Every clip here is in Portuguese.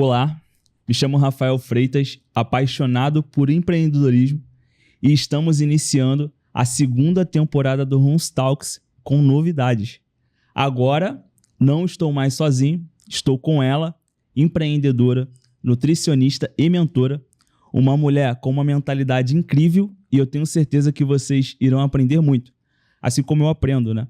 Olá, me chamo Rafael Freitas, apaixonado por empreendedorismo e estamos iniciando a segunda temporada do Runs Talks com novidades. Agora, não estou mais sozinho, estou com ela, empreendedora, nutricionista e mentora, uma mulher com uma mentalidade incrível e eu tenho certeza que vocês irão aprender muito, assim como eu aprendo, né?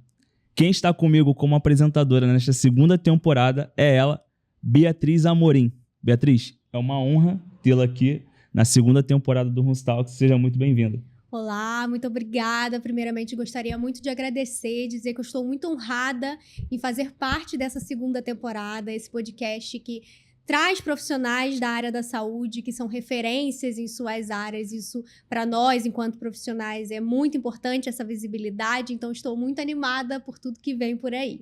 Quem está comigo como apresentadora nesta segunda temporada é ela, Beatriz Amorim. Beatriz, é uma honra tê-la aqui na segunda temporada do Runs Talks. Seja muito bem-vinda. Olá, muito obrigada. Primeiramente, gostaria muito de agradecer, dizer que eu estou muito honrada em fazer parte dessa segunda temporada, esse podcast que traz profissionais da área da saúde, que são referências em suas áreas. Isso, para nós, enquanto profissionais, é muito importante, essa visibilidade. Então, estou muito animada por tudo que vem por aí.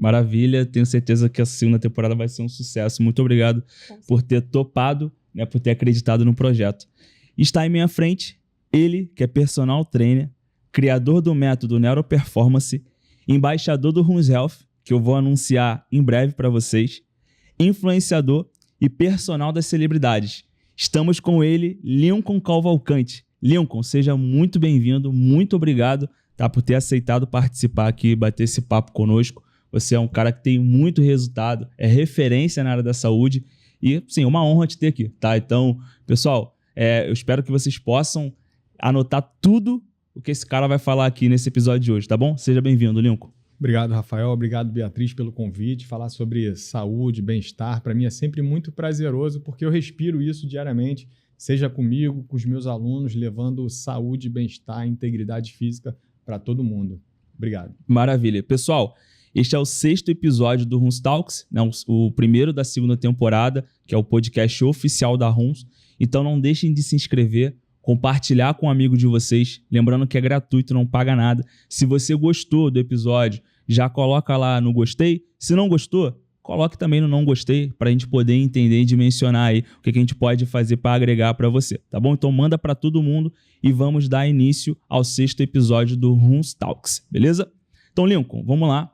Maravilha, tenho certeza que a segunda temporada vai ser um sucesso. Muito obrigado por ter topado, né, por ter acreditado no projeto. Está em minha frente ele, que é personal trainer, criador do método Neuroperformance, embaixador do Runs Health, que eu vou anunciar em breve para vocês, influenciador e personal das celebridades. Estamos com ele, Lincoln Cavalcante. Lincoln, seja muito bem-vindo, muito obrigado, tá, por ter aceitado participar aqui, bater esse papo conosco. Você é um cara que tem muito resultado, é referência na área da saúde e, sim, uma honra te ter aqui, tá? Então, pessoal, eu espero que vocês possam anotar tudo o que esse cara vai falar aqui nesse episódio de hoje, tá bom? Seja bem-vindo, Lincoln. Obrigado, Rafael. Obrigado, Beatriz, pelo convite. Falar sobre saúde, bem-estar, para mim é sempre muito prazeroso, porque eu respiro isso diariamente, seja comigo, com os meus alunos, levando saúde, bem-estar, integridade física para todo mundo. Obrigado. Maravilha. Pessoal, este é o 6º episódio do Runs Talks, né? O primeiro da segunda temporada, que é o podcast oficial da Runs. Então não deixem de se inscrever, compartilhar com um amigo de vocês, lembrando que é gratuito, não paga nada. Se você gostou do episódio, já coloca lá no gostei. Se não gostou, coloque também no não gostei, para a gente poder entender e dimensionar aí o que a gente pode fazer para agregar para você, tá bom? Então manda para todo mundo e vamos dar início ao 6º episódio do Runs Talks, beleza? Então, Lincoln, vamos lá.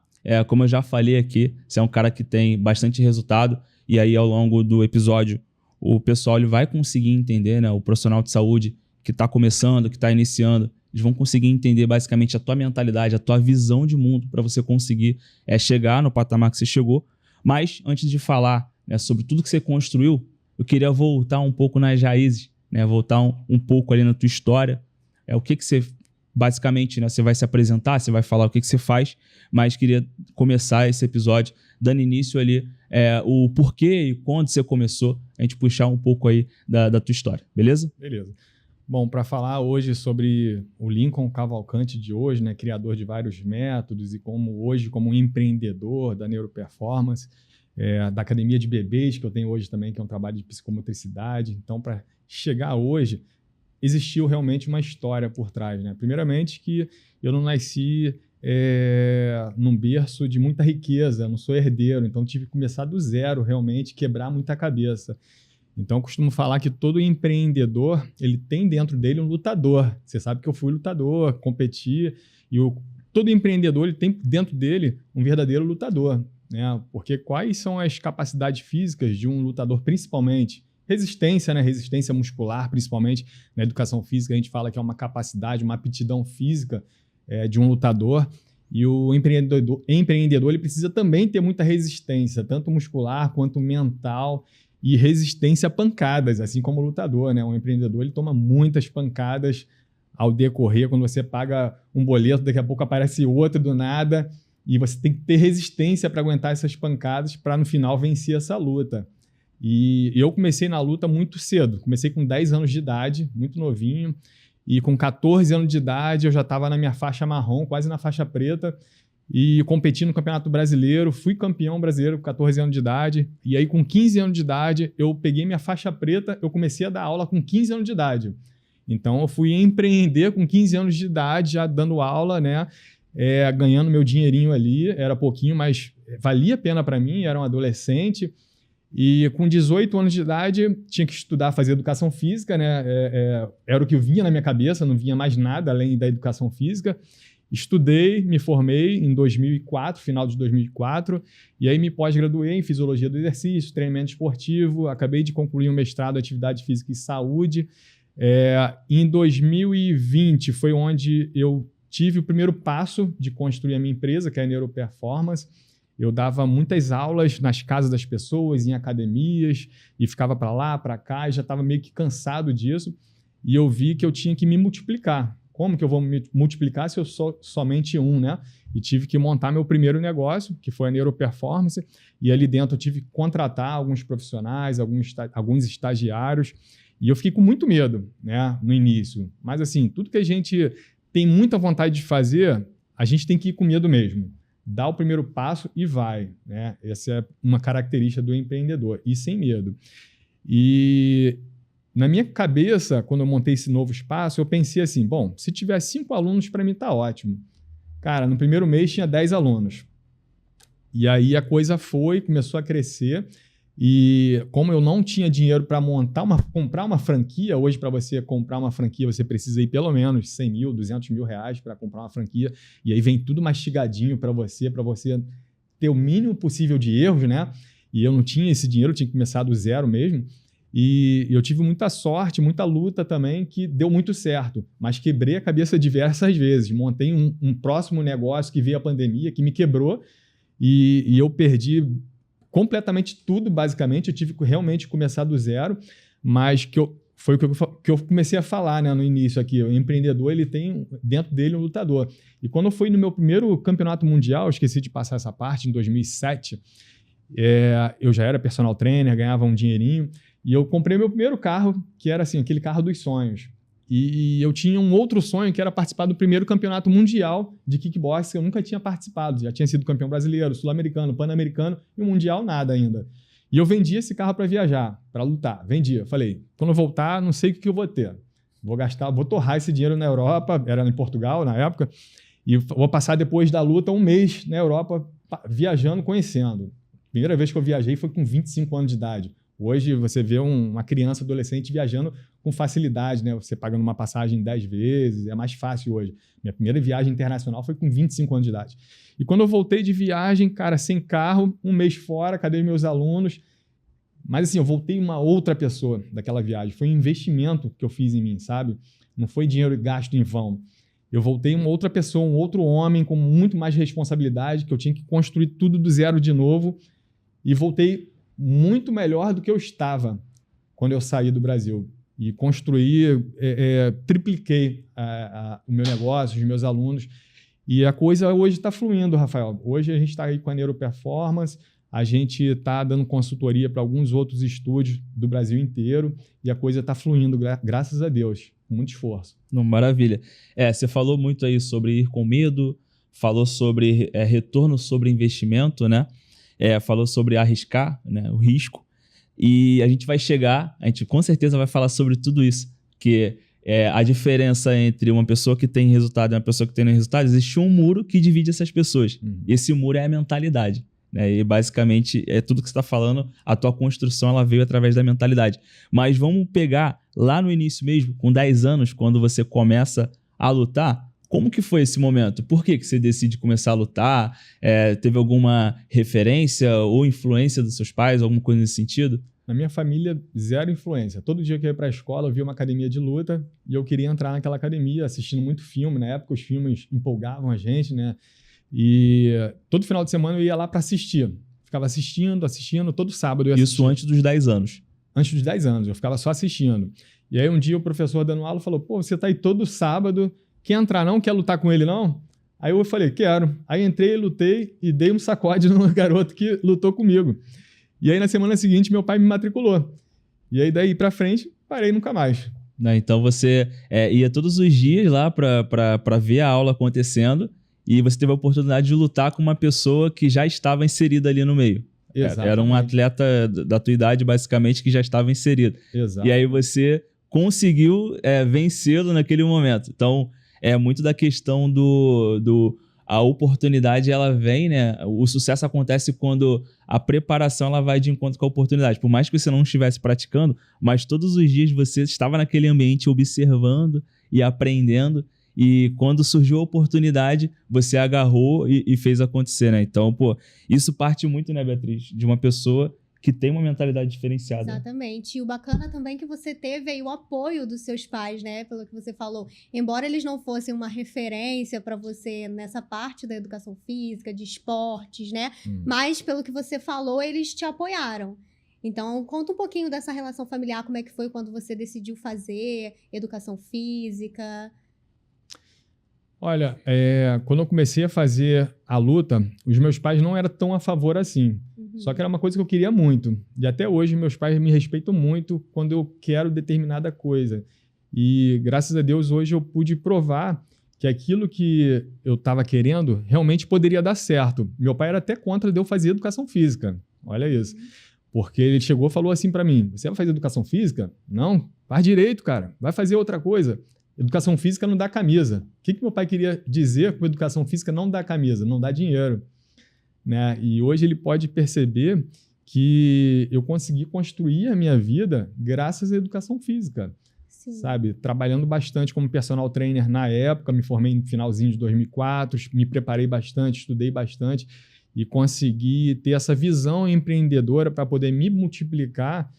Como eu já falei aqui, você é um cara que tem bastante resultado e aí ao longo do episódio o pessoal ele vai conseguir entender, né? O profissional de saúde que está começando, que está iniciando, eles vão conseguir entender basicamente a tua mentalidade, a tua visão de mundo para você conseguir chegar no patamar que você chegou. Mas antes de falar, né, sobre tudo que você construiu, eu queria voltar um pouco nas raízes, né? Voltar um pouco ali na tua história. O que você... Basicamente, né, você vai se apresentar, você vai falar o que você faz, mas queria começar esse episódio dando início ali o porquê e quando você começou, a gente puxar um pouco aí da tua história, beleza? Beleza. Bom, para falar hoje sobre o Lincoln Cavalcante de hoje, né, criador de vários métodos e como um empreendedor da Neuroperformance, da Academia de Bebês, que eu tenho hoje também, que é um trabalho de psicomotricidade. Então, para chegar hoje, existiu realmente uma história por trás, né? Primeiramente que eu não nasci num berço de muita riqueza, eu não sou herdeiro, então tive que começar do zero realmente, quebrar muita cabeça. Então eu costumo falar que todo empreendedor, ele tem dentro dele um lutador. Você sabe que eu fui lutador, competi, e todo empreendedor ele tem dentro dele um verdadeiro lutador, né? Porque quais são as capacidades físicas de um lutador, principalmente? Resistência, né? Resistência muscular, principalmente na educação física, a gente fala que é uma capacidade, uma aptidão física de um lutador. E o empreendedor ele precisa também ter muita resistência, tanto muscular quanto mental, e resistência a pancadas, assim como o lutador, né? Um empreendedor ele toma muitas pancadas ao decorrer, quando você paga um boleto, daqui a pouco aparece outro do nada, e você tem que ter resistência para aguentar essas pancadas para no final vencer essa luta. E eu comecei na luta muito cedo, comecei com 10 anos de idade, muito novinho, e com 14 anos de idade eu já estava na minha faixa marrom, quase na faixa preta, e competi no Campeonato Brasileiro, fui campeão brasileiro com 14 anos de idade, e aí com 15 anos de idade eu peguei minha faixa preta, eu comecei a dar aula com 15 anos de idade. Então eu fui empreender com 15 anos de idade, já dando aula, né? Ganhando meu dinheirinho ali, era pouquinho, mas valia a pena para mim, era um adolescente. E com 18 anos de idade, tinha que estudar, fazer educação física, né? Era o que vinha na minha cabeça, não vinha mais nada além da educação física. Estudei, me formei em 2004, final de 2004, e aí me pós-graduei em Fisiologia do Exercício, treinamento esportivo, acabei de concluir um mestrado em Atividade Física e Saúde. Em 2020 foi onde eu tive o primeiro passo de construir a minha empresa, que é a Neuroperformance. Eu dava muitas aulas nas casas das pessoas, em academias, e ficava para lá, para cá, e já estava meio que cansado disso. E eu vi que eu tinha que me multiplicar. Como que eu vou me multiplicar se eu sou somente um, né? E tive que montar meu primeiro negócio, que foi a Neuroperformance, e ali dentro eu tive que contratar alguns profissionais, alguns estagiários, e eu fiquei com muito medo, né, no início. Mas assim, tudo que a gente tem muita vontade de fazer, a gente tem que ir com medo mesmo. Dá o primeiro passo e vai, né? Essa é uma característica do empreendedor, e sem medo. E na minha cabeça, quando eu montei esse novo espaço, eu pensei assim, bom, se tiver 5 alunos, para mim tá ótimo. Cara, no primeiro mês tinha 10 alunos. E aí a coisa começou a crescer. E como eu não tinha dinheiro para comprar uma franquia, hoje para você comprar uma franquia, você precisa ir pelo menos 100 mil, 200 mil reais para comprar uma franquia. E aí vem tudo mastigadinho para você ter o mínimo possível de erros, né? E eu não tinha esse dinheiro, eu tinha que começar do zero mesmo. E eu tive muita sorte, muita luta também, que deu muito certo. Mas quebrei a cabeça diversas vezes. Montei um próximo negócio que veio a pandemia, que me quebrou. E eu perdi completamente tudo, basicamente. Eu tive que realmente começar do zero. Mas foi o que eu comecei a falar, né, no início aqui. O empreendedor, ele tem dentro dele um lutador. E quando eu fui no meu primeiro campeonato mundial, esqueci de passar essa parte, em 2007, eu já era personal trainer, ganhava um dinheirinho. E eu comprei meu primeiro carro, que era assim, aquele carro dos sonhos. E eu tinha um outro sonho, que era participar do primeiro campeonato mundial de kickboxing, que eu nunca tinha participado. Já tinha sido campeão brasileiro, sul-americano, pan-americano e o mundial nada ainda. E eu vendi esse carro para viajar, para lutar. Vendia. Falei, quando eu voltar, não sei o que eu vou ter. Vou torrar esse dinheiro na Europa, era em Portugal na época, e vou passar depois da luta um mês na Europa, viajando, conhecendo. Primeira vez que eu viajei foi com 25 anos de idade. Hoje você vê uma criança, adolescente viajando com facilidade, né? Você pagando uma passagem 10 vezes, é mais fácil hoje. Minha primeira viagem internacional foi com 25 anos de idade. E quando eu voltei de viagem, cara, sem carro, um mês fora, cadê meus alunos? Mas assim, eu voltei uma outra pessoa daquela viagem. Foi um investimento que eu fiz em mim, sabe? Não foi dinheiro gasto em vão. Eu voltei uma outra pessoa, um outro homem com muito mais responsabilidade, que eu tinha que construir tudo do zero de novo. E voltei muito melhor do que eu estava quando eu saí do Brasil. E construí, tripliquei o meu negócio, os meus alunos. E a coisa hoje está fluindo, Rafael. Hoje a gente está aí com a Neuroperformance, a gente está dando consultoria para alguns outros estúdios do Brasil inteiro e a coisa está fluindo, graças a Deus, com muito esforço. Maravilha. Você falou muito aí sobre ir com medo, falou sobre retorno sobre investimento, né? Falou sobre arriscar, né, o risco, e a gente com certeza vai falar sobre tudo isso, que a diferença entre uma pessoa que tem resultado e uma pessoa que tem resultado, existe um muro que divide essas pessoas, e esse muro é a mentalidade, né, e basicamente é tudo que você está falando, a tua construção ela veio através da mentalidade, mas vamos pegar lá no início mesmo, com 10 anos, quando você começa a lutar. Como que foi esse momento? Por que você decide começar a lutar? Teve alguma referência ou influência dos seus pais, alguma coisa nesse sentido? Na minha família, zero influência. Todo dia que eu ia para a escola, eu via uma academia de luta e eu queria entrar naquela academia, assistindo muito filme. Na época, os filmes empolgavam a gente, né? E todo final de semana eu ia lá para assistir. Ficava assistindo, todo sábado eu ia assistir. Isso antes dos 10 anos? Antes dos 10 anos, eu ficava só assistindo. E aí um dia o professor dando aula falou, pô, você tá aí todo sábado... Quer entrar não? Quer lutar com ele não? Aí eu falei, quero. Aí entrei, lutei e dei um sacode no garoto que lutou comigo. E aí na semana seguinte meu pai me matriculou. E aí daí pra frente, parei nunca mais. Então você ia todos os dias lá pra ver a aula acontecendo e você teve a oportunidade de lutar com uma pessoa que já estava inserida ali no meio. Exatamente. Era um atleta da tua idade basicamente que já estava inserido. Exato. E aí você conseguiu vencê-lo naquele momento. Então... muito da questão a oportunidade, ela vem, né? O sucesso acontece quando a preparação ela vai de encontro com a oportunidade. Por mais que você não estivesse praticando, mas todos os dias você estava naquele ambiente observando e aprendendo. e quando surgiu a oportunidade, você agarrou e fez acontecer, né? Então, pô, isso parte muito, né, Beatriz, de uma pessoa que tem uma mentalidade diferenciada. Exatamente. E o bacana também é que você teve aí o apoio dos seus pais, né? Pelo que você falou. Embora eles não fossem uma referência para você nessa parte da educação física, de esportes, né? Mas, pelo que você falou, eles te apoiaram. Então, conta um pouquinho dessa relação familiar, como é que foi quando você decidiu fazer educação física. Olha, quando eu comecei a fazer a luta, os meus pais não eram tão a favor assim. Só que era uma coisa que eu queria muito. E até hoje, meus pais me respeitam muito quando eu quero determinada coisa. E, graças a Deus, hoje eu pude provar que aquilo que eu estava querendo realmente poderia dar certo. Meu pai era até contra de eu fazer educação física. Olha isso. Porque ele chegou e falou assim para mim, você vai fazer educação física? Não, faz direito, cara. Vai fazer outra coisa. Educação física não dá camisa. O que meu pai queria dizer com educação física não dá camisa? Não dá dinheiro. Né? E hoje ele pode perceber que eu consegui construir a minha vida graças à educação física. Sim. Sabe? Trabalhando bastante como personal trainer na época, me formei no finalzinho de 2004, me preparei bastante, estudei bastante e consegui ter essa visão empreendedora para poder me multiplicar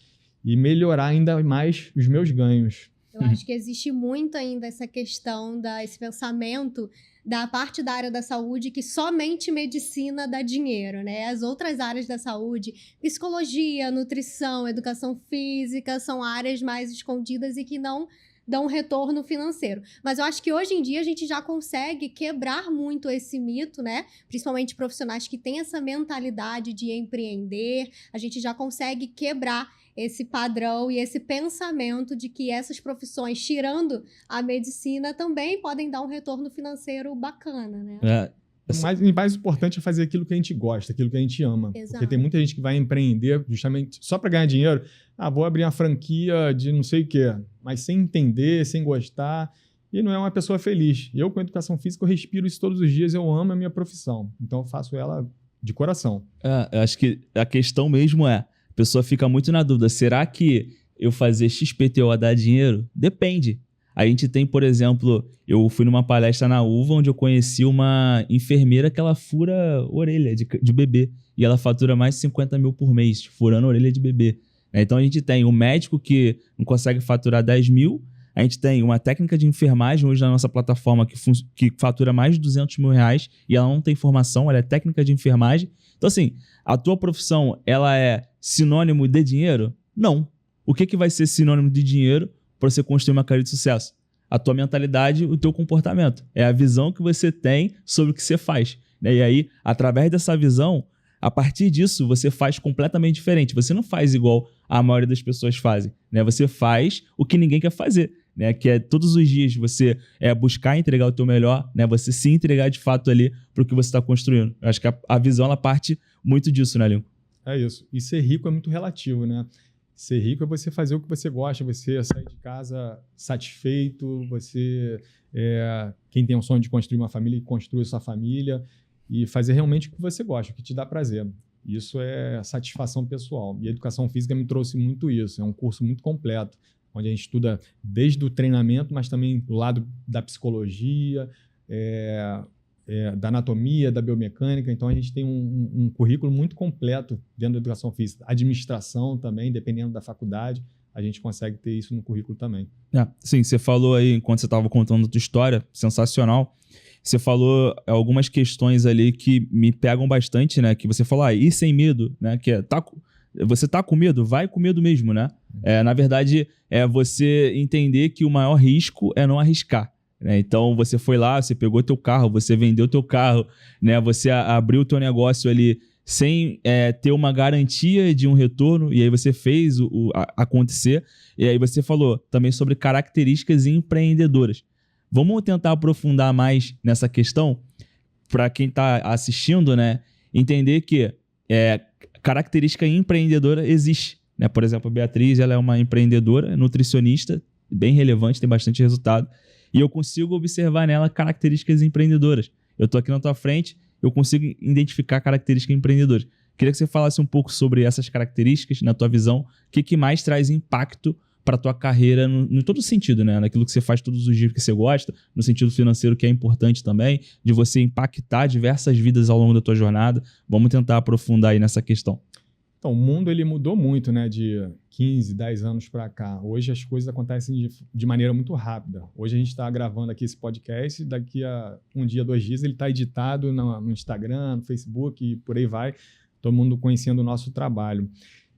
e melhorar ainda mais os meus ganhos. Eu acho que existe muito ainda essa questão, esse pensamento da parte da área da saúde que somente medicina dá dinheiro, né? As outras áreas da saúde, psicologia, nutrição, educação física, são áreas mais escondidas e que não dão um retorno financeiro. Mas eu acho que hoje em dia a gente já consegue quebrar muito esse mito, né? Principalmente profissionais que têm essa mentalidade de empreender, a gente já consegue quebrar esse padrão e esse pensamento de que essas profissões, tirando a medicina, também podem dar um retorno financeiro bacana, né? O mais importante é fazer aquilo que a gente gosta, aquilo que a gente ama. Exato. Porque tem muita gente que vai empreender justamente só para ganhar dinheiro. Vou abrir uma franquia de não sei o quê, mas sem entender, sem gostar, e não é uma pessoa feliz. Eu, com educação física, eu respiro isso todos os dias, eu amo a minha profissão. Então, eu faço ela de coração. Eu acho que a questão mesmo a pessoa fica muito na dúvida, será que eu fazer XPTO dá dinheiro? Depende. A gente tem, por exemplo, eu fui numa palestra na UVA onde eu conheci uma enfermeira que ela fura orelha de bebê. E ela fatura mais de 50 mil por mês, furando a orelha de bebê. Então a gente tem um médico que não consegue faturar 10 mil, a gente tem uma técnica de enfermagem hoje na nossa plataforma que fatura mais de 200 mil reais e ela não tem formação, ela é técnica de enfermagem. Então assim, a tua profissão, ela é sinônimo de dinheiro? Não. O que vai ser sinônimo de dinheiro para você construir uma carreira de sucesso? A tua mentalidade, o teu comportamento. É a visão que você tem sobre o que você faz. E aí, através dessa visão, a partir disso, você faz completamente diferente. Você não faz igual a maioria das pessoas fazem. Você faz o que ninguém quer fazer. Que é todos os dias você buscar entregar o teu melhor, você se entregar de fato ali para o que você está construindo. Eu acho que a visão ela parte muito disso, né, Lincoln? É isso. E ser rico é muito relativo, né? Ser rico é você fazer o que você gosta, você sair de casa satisfeito, você quem tem um sonho de construir uma família, construir sua família e fazer realmente o que você gosta, o que te dá prazer. Isso é satisfação pessoal. E a educação física me trouxe muito isso. É um curso muito completo, onde a gente estuda desde o treinamento, mas também do lado da psicologia, da anatomia, da biomecânica. Então, a gente tem um currículo muito completo dentro da educação física. Administração também, dependendo da faculdade, a gente consegue ter isso no currículo também. Sim, você falou aí, enquanto você estava contando a tua história, sensacional. Você falou algumas questões ali que me pegam bastante, né? Que você falou, ir sem medo, né? Que você tá com medo? Vai com medo mesmo, né? Na verdade, é você entender que o maior risco é não arriscar. Então, você foi lá, você pegou teu carro, você vendeu teu carro, você abriu o teu negócio ali sem ter uma garantia de um retorno, e aí você fez acontecer. E aí você falou também sobre características empreendedoras. Vamos tentar aprofundar mais nessa questão para quem está assistindo, entender que característica empreendedora existe. Por exemplo, a Beatriz ela é uma empreendedora, nutricionista, bem relevante, tem bastante resultado. E eu consigo observar nela características empreendedoras. Eu estou aqui na tua frente, eu consigo identificar características empreendedoras. Queria que você falasse um pouco sobre essas características, na tua visão, o que mais traz impacto para tua carreira em todo sentido, né? Naquilo que você faz todos os dias que você gosta, no sentido financeiro que é importante também, de você impactar diversas vidas ao longo da tua jornada. Vamos tentar aprofundar aí nessa questão. Então, o mundo ele mudou muito, né, de 15, 10 anos para cá. Hoje as coisas acontecem de maneira muito rápida. Hoje a gente está gravando aqui esse podcast, daqui a um dia, 2 dias, ele está editado no Instagram, no Facebook e por aí vai, todo mundo conhecendo o nosso trabalho.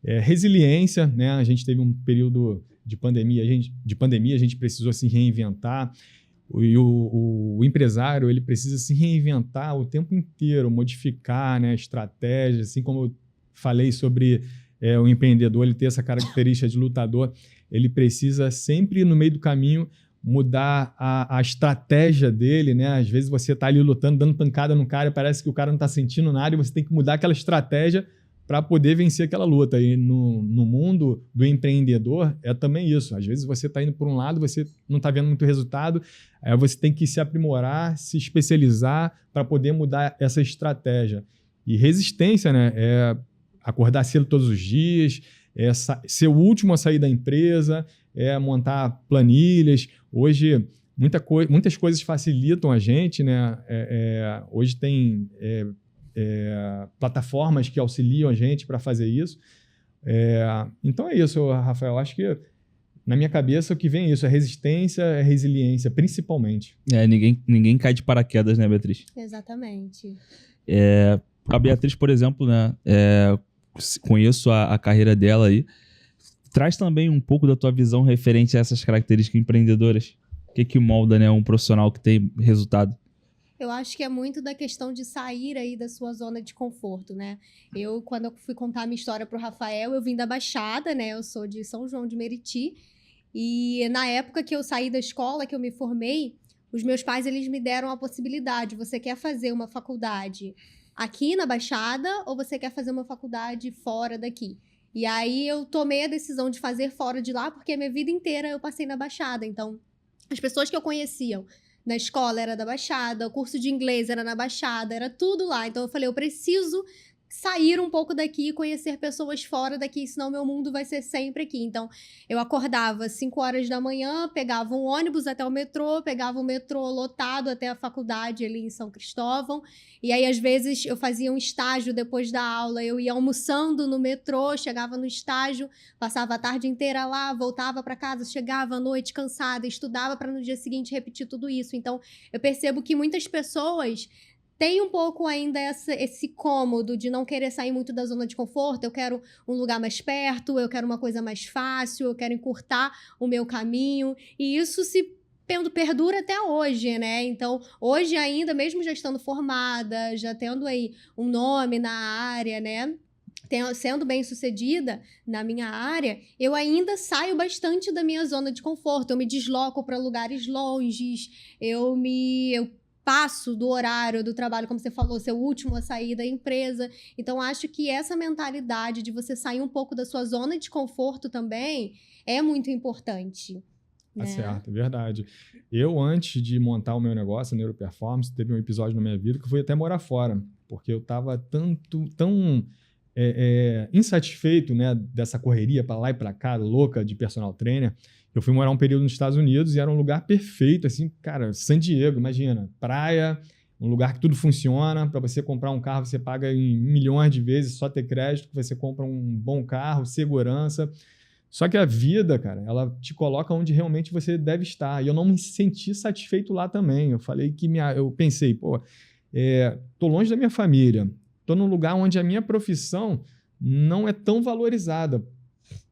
Resiliência, né? A gente teve um período de pandemia, a gente precisou se reinventar. O empresário ele precisa se reinventar o tempo inteiro, modificar, né, estratégias, assim como eu falei sobre o empreendedor, ele ter essa característica de lutador, ele precisa sempre, no meio do caminho, mudar a estratégia dele, né? Às vezes você está ali lutando, dando pancada no cara, e parece que o cara não está sentindo nada, e você tem que mudar aquela estratégia para poder vencer aquela luta. E no mundo do empreendedor é também isso. Às vezes você está indo por um lado, você não está vendo muito resultado, aí você tem que se aprimorar, se especializar para poder mudar essa estratégia. E resistência, né? É acordar cedo todos os dias, ser o último a sair da empresa, montar planilhas. Hoje, muitas coisas facilitam a gente, né? Hoje tem plataformas que auxiliam a gente para fazer isso. Então é isso, Rafael. Acho que na minha cabeça o que vem é isso, é resistência, é resiliência, principalmente. Ninguém cai de paraquedas, né, Beatriz? Exatamente. A Beatriz, por exemplo, né, conheço a carreira dela aí. Traz também um pouco da tua visão referente a essas características empreendedoras. O que molda, né, um profissional que tem resultado? Eu acho que é muito da questão de sair aí da sua zona de conforto, né? Quando eu fui contar a minha história pro Rafael, eu vim da Baixada, né? Eu sou de São João de Meriti. E na época que eu saí da escola, que eu me formei, os meus pais, eles me deram a possibilidade. Você quer fazer uma faculdade aqui na Baixada ou você quer fazer uma faculdade fora daqui? E aí eu tomei a decisão de fazer fora de lá, porque a minha vida inteira eu passei na Baixada. Então, as pessoas que eu conhecia na escola era da Baixada, o curso de inglês era na Baixada, era tudo lá. Então eu falei, eu preciso sair um pouco daqui e conhecer pessoas fora daqui, senão meu mundo vai ser sempre aqui. Então eu acordava às 5 horas da manhã, pegava um ônibus até o metrô, pegava o metrô lotado até a faculdade ali em São Cristóvão, e aí às vezes eu fazia um estágio depois da aula, eu ia almoçando no metrô, chegava no estágio, passava a tarde inteira lá, voltava para casa, chegava à noite cansada, estudava para no dia seguinte repetir tudo isso. Então eu percebo que muitas pessoas tem um pouco ainda esse cômodo de não querer sair muito da zona de conforto. Eu quero um lugar mais perto, eu quero uma coisa mais fácil, eu quero encurtar o meu caminho. E isso se perdura até hoje, né? Então, hoje ainda, mesmo já estando formada, já tendo aí um nome na área, né? Sendo bem-sucedida na minha área, eu ainda saio bastante da minha zona de conforto. Eu me desloco para lugares longes, eu passo do horário do trabalho, como você falou, ser o último a sair da empresa. Então, acho que essa mentalidade de você sair um pouco da sua zona de conforto também é muito importante. Tá certo, é verdade. Eu, antes de montar o meu negócio, a Neuroperformance, teve um episódio na minha vida que eu fui até morar fora, porque eu estava tão insatisfeito, né, dessa correria para lá e para cá, louca de personal trainer. Eu fui morar um período nos Estados Unidos e era um lugar perfeito, assim, cara, San Diego, imagina, praia, um lugar que tudo funciona. Para você comprar um carro, você paga em milhões de vezes, só ter crédito, você compra um bom carro, segurança. Só que a vida, cara, ela te coloca onde realmente você deve estar. E eu não me senti satisfeito lá também. Eu pensei, tô longe da minha família, tô num lugar onde a minha profissão não é tão valorizada.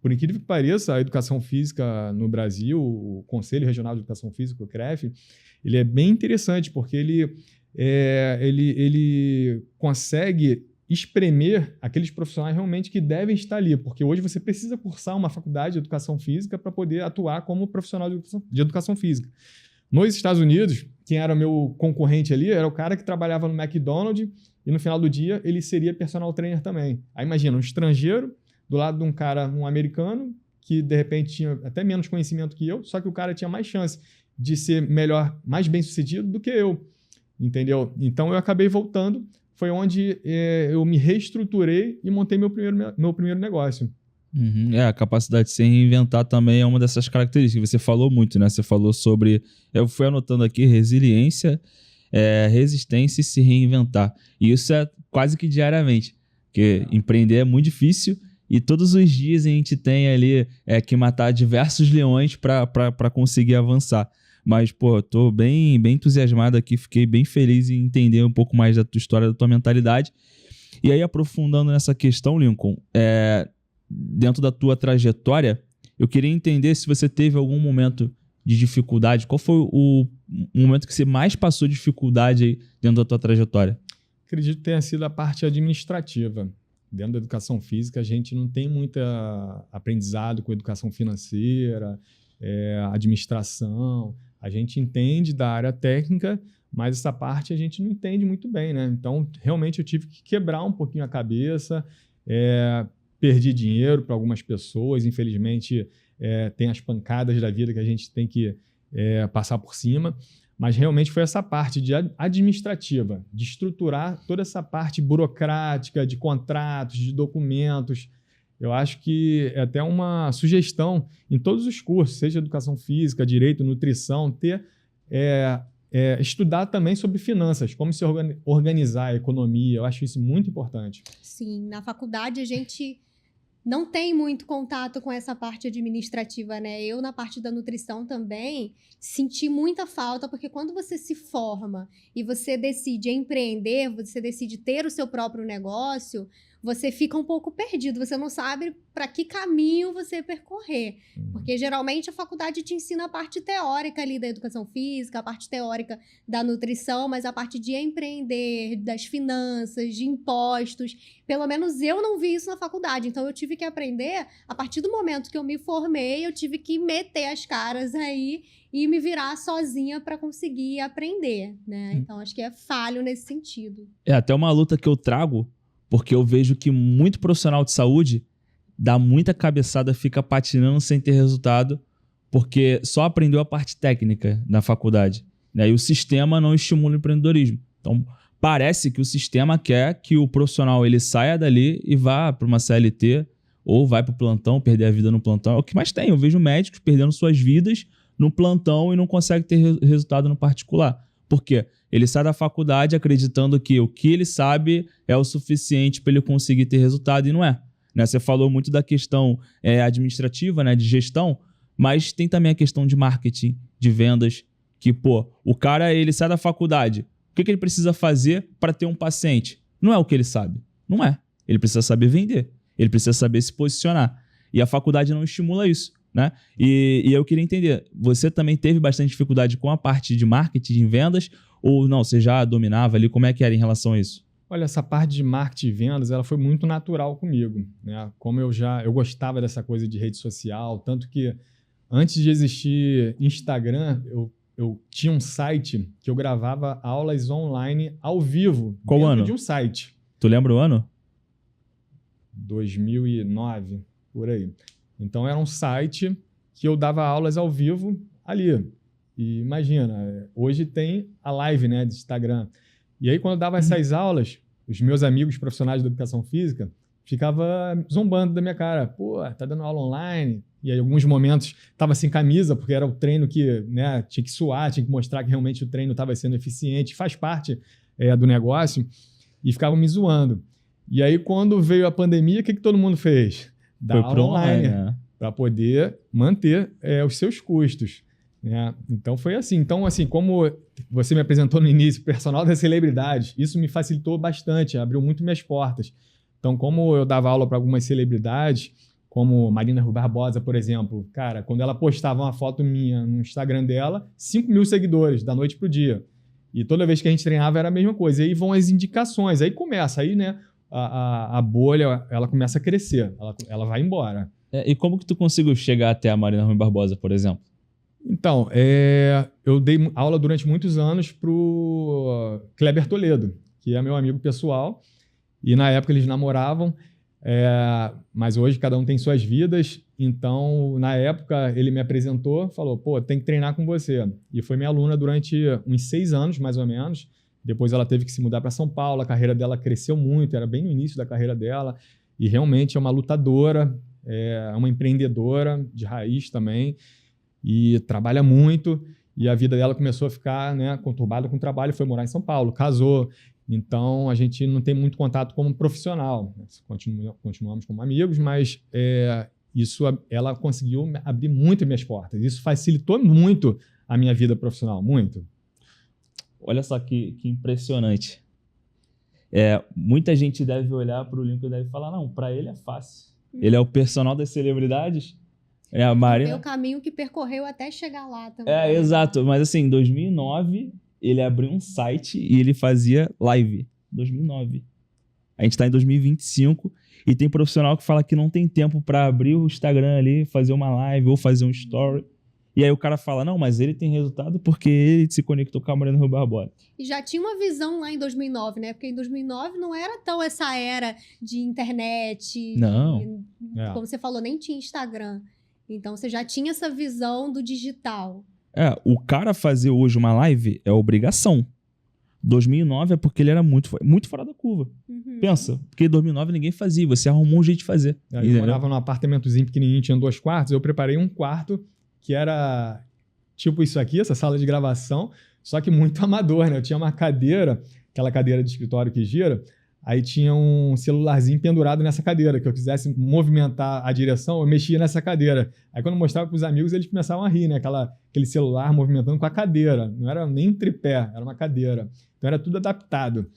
Por incrível que pareça, a educação física no Brasil, o Conselho Regional de Educação Física, o CREF, ele é bem interessante, porque ele consegue espremer aqueles profissionais realmente que devem estar ali, porque hoje você precisa cursar uma faculdade de educação física para poder atuar como profissional de educação física. Nos Estados Unidos, quem era meu concorrente ali era o cara que trabalhava no McDonald's e no final do dia ele seria personal trainer também. Aí imagina, um estrangeiro do lado de um cara, um americano, que de repente tinha até menos conhecimento que eu, só que o cara tinha mais chance de ser melhor, mais bem-sucedido do que eu, entendeu? Então eu acabei voltando, foi onde eu me reestruturei e montei meu primeiro negócio. A capacidade de se reinventar também é uma dessas características. Você falou muito, né? Você falou sobre... Eu fui anotando aqui, resiliência, resistência e se reinventar. E isso é quase que diariamente, porque empreender é muito difícil e todos os dias a gente tem ali que matar diversos leões para conseguir avançar. Mas, pô, tô bem entusiasmado aqui, fiquei bem feliz em entender um pouco mais da tua história, da tua mentalidade. E aí, aprofundando nessa questão, Lincoln, dentro da tua trajetória, eu queria entender se você teve algum momento de dificuldade. Qual foi o momento que você mais passou dificuldade aí dentro da tua trajetória? Acredito que tenha sido a parte administrativa. Dentro da educação física, a gente não tem muito aprendizado com educação financeira, administração. A gente entende da área técnica, mas essa parte a gente não entende muito bem, né? Então, realmente, eu tive que quebrar um pouquinho a cabeça, perdi dinheiro para algumas pessoas, infelizmente, tem as pancadas da vida que a gente tem que passar por cima, mas realmente foi essa parte administrativa, de estruturar toda essa parte burocrática, de contratos, de documentos. Eu acho que é até uma sugestão em todos os cursos, seja educação física, direito, nutrição, estudar também sobre finanças, como se organizar a economia. Eu acho isso muito importante. Sim, na faculdade a gente não tem muito contato com essa parte administrativa, né? Eu, na parte da nutrição também, senti muita falta, porque quando você se forma e você decide empreender, você decide ter o seu próprio negócio, você fica um pouco perdido, você não sabe para que caminho você percorrer. Porque geralmente a faculdade te ensina a parte teórica ali da educação física, a parte teórica da nutrição, mas a parte de empreender, das finanças, de impostos, pelo menos eu não vi isso na faculdade. Então eu tive que aprender, a partir do momento que eu me formei, eu tive que meter as caras aí e me virar sozinha para conseguir aprender, né? Então acho que é falho nesse sentido. É até uma luta que eu trago, porque eu vejo que muito profissional de saúde dá muita cabeçada, fica patinando sem ter resultado, porque só aprendeu a parte técnica na faculdade, né? E o sistema não estimula o empreendedorismo. Então, parece que o sistema quer que o profissional ele saia dali e vá para uma CLT ou vai para o plantão, perder a vida no plantão. É o que mais tem. Eu vejo médicos perdendo suas vidas no plantão e não conseguem ter resultado no particular. Por quê? Ele sai da faculdade acreditando que o que ele sabe é o suficiente para ele conseguir ter resultado e não é. Né? Você falou muito da questão administrativa, né, de gestão, mas tem também a questão de marketing, de vendas, que, pô, o cara ele sai da faculdade, o que ele precisa fazer para ter um paciente? Não é o que ele sabe, não é. Ele precisa saber vender, ele precisa saber se posicionar. E a faculdade não estimula isso. Né? E eu queria entender, você também teve bastante dificuldade com a parte de marketing, de vendas, ou não, você já dominava ali? Como é que era em relação a isso? Olha, essa parte de marketing e vendas, ela foi muito natural comigo, né? Como eu gostava dessa coisa de rede social, tanto que antes de existir Instagram, eu tinha um site que eu gravava aulas online ao vivo. Qual ano? De um site. Tu lembra o ano? 2009, por aí. Então, era um site que eu dava aulas ao vivo ali. E imagina, hoje tem a live, né, de Instagram. E aí, quando eu dava essas aulas, os meus amigos profissionais de educação física ficavam zombando da minha cara. Pô, tá dando aula online? E aí, em alguns momentos, estava sem camisa, porque era o treino que, né, tinha que suar, tinha que mostrar que realmente o treino estava sendo eficiente. Faz parte do negócio. E ficavam me zoando. E aí, quando veio a pandemia, o que todo mundo fez? Dar aula online, né? Para poder manter os seus custos. Né? Então, foi assim. Então, assim, como você me apresentou no início, personal das celebridades, isso me facilitou bastante, abriu muito minhas portas. Então, como eu dava aula para algumas celebridades, como Marina Rui Barbosa, por exemplo, cara, quando ela postava uma foto minha no Instagram dela, 5 mil seguidores, da noite pro dia. E toda vez que a gente treinava era a mesma coisa. E aí vão as indicações, aí começa, aí, né, a bolha, ela começa a crescer, ela vai embora. E como que tu conseguiu chegar até a Marina Rui Barbosa, por exemplo? Então, eu dei aula durante muitos anos pro Kleber Toledo, que é meu amigo pessoal, e na época eles namoravam, mas hoje cada um tem suas vidas, então na época ele me apresentou, falou, pô, tem que treinar com você. E foi minha aluna durante uns 6 anos, mais ou menos. Depois ela teve que se mudar para São Paulo, a carreira dela cresceu muito, era bem no início da carreira dela, e realmente é uma lutadora, é uma empreendedora de raiz também e trabalha muito. E a vida dela começou a ficar, né, conturbada com o trabalho, foi morar em São Paulo, casou. Então, a gente não tem muito contato como profissional. Continuamos como amigos, mas ela conseguiu abrir muito minhas portas. Isso facilitou muito a minha vida profissional, muito. Olha só que impressionante. Muita gente deve olhar para o Lincoln e deve falar, não, para ele é fácil. Ele é o personal das celebridades. A Marina... É o caminho que percorreu até chegar lá também. Exato. Mas assim, em 2009, ele abriu um site e ele fazia live. 2009. A gente tá em 2025 e tem profissional que fala que não tem tempo para abrir o Instagram ali, fazer uma live ou fazer um story. E aí o cara fala, não, mas ele tem resultado porque ele se conectou com a Marina Rui Barbosa. E já tinha uma visão lá em 2009, né? Porque em 2009 não era tão essa era de internet. Não. Como você falou, nem tinha Instagram. Então, você já tinha essa visão do digital. O cara fazer hoje uma live é obrigação. 2009 é porque ele era muito fora da curva. Uhum. Pensa, porque em 2009 ninguém fazia, você arrumou um jeito de fazer. Eu morava num apartamentozinho pequenininho, tinha 2 quartos, eu preparei um quarto que era tipo isso aqui, essa sala de gravação, só que muito amador, né? Eu tinha uma cadeira, aquela cadeira de escritório que gira, aí tinha um celularzinho pendurado nessa cadeira, que eu quisesse movimentar a direção, eu mexia nessa cadeira. Aí quando eu mostrava para os amigos, eles começavam a rir, né? Aquele celular movimentando com a cadeira. Não era nem um tripé, era uma cadeira. Então era tudo adaptado.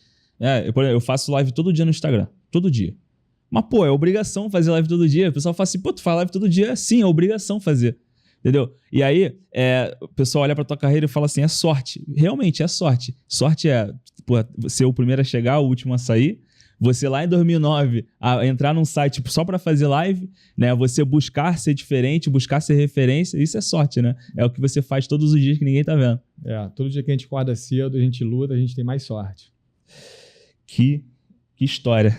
Eu faço live todo dia no Instagram. Todo dia. Mas, pô, é obrigação fazer live todo dia. O pessoal fala assim, pô, tu faz live todo dia? Sim, é obrigação fazer. Entendeu? E aí, o pessoal olha pra tua carreira e fala assim, é sorte. Realmente, é sorte. Sorte é ser o primeiro a chegar, o último a sair. Você lá em 2009, entrar num site só pra fazer live, né? Você buscar ser diferente, buscar ser referência. Isso é sorte, né? É o que você faz todos os dias que ninguém tá vendo. Todo dia que a gente acorda cedo, a gente luta, a gente tem mais sorte. Que história.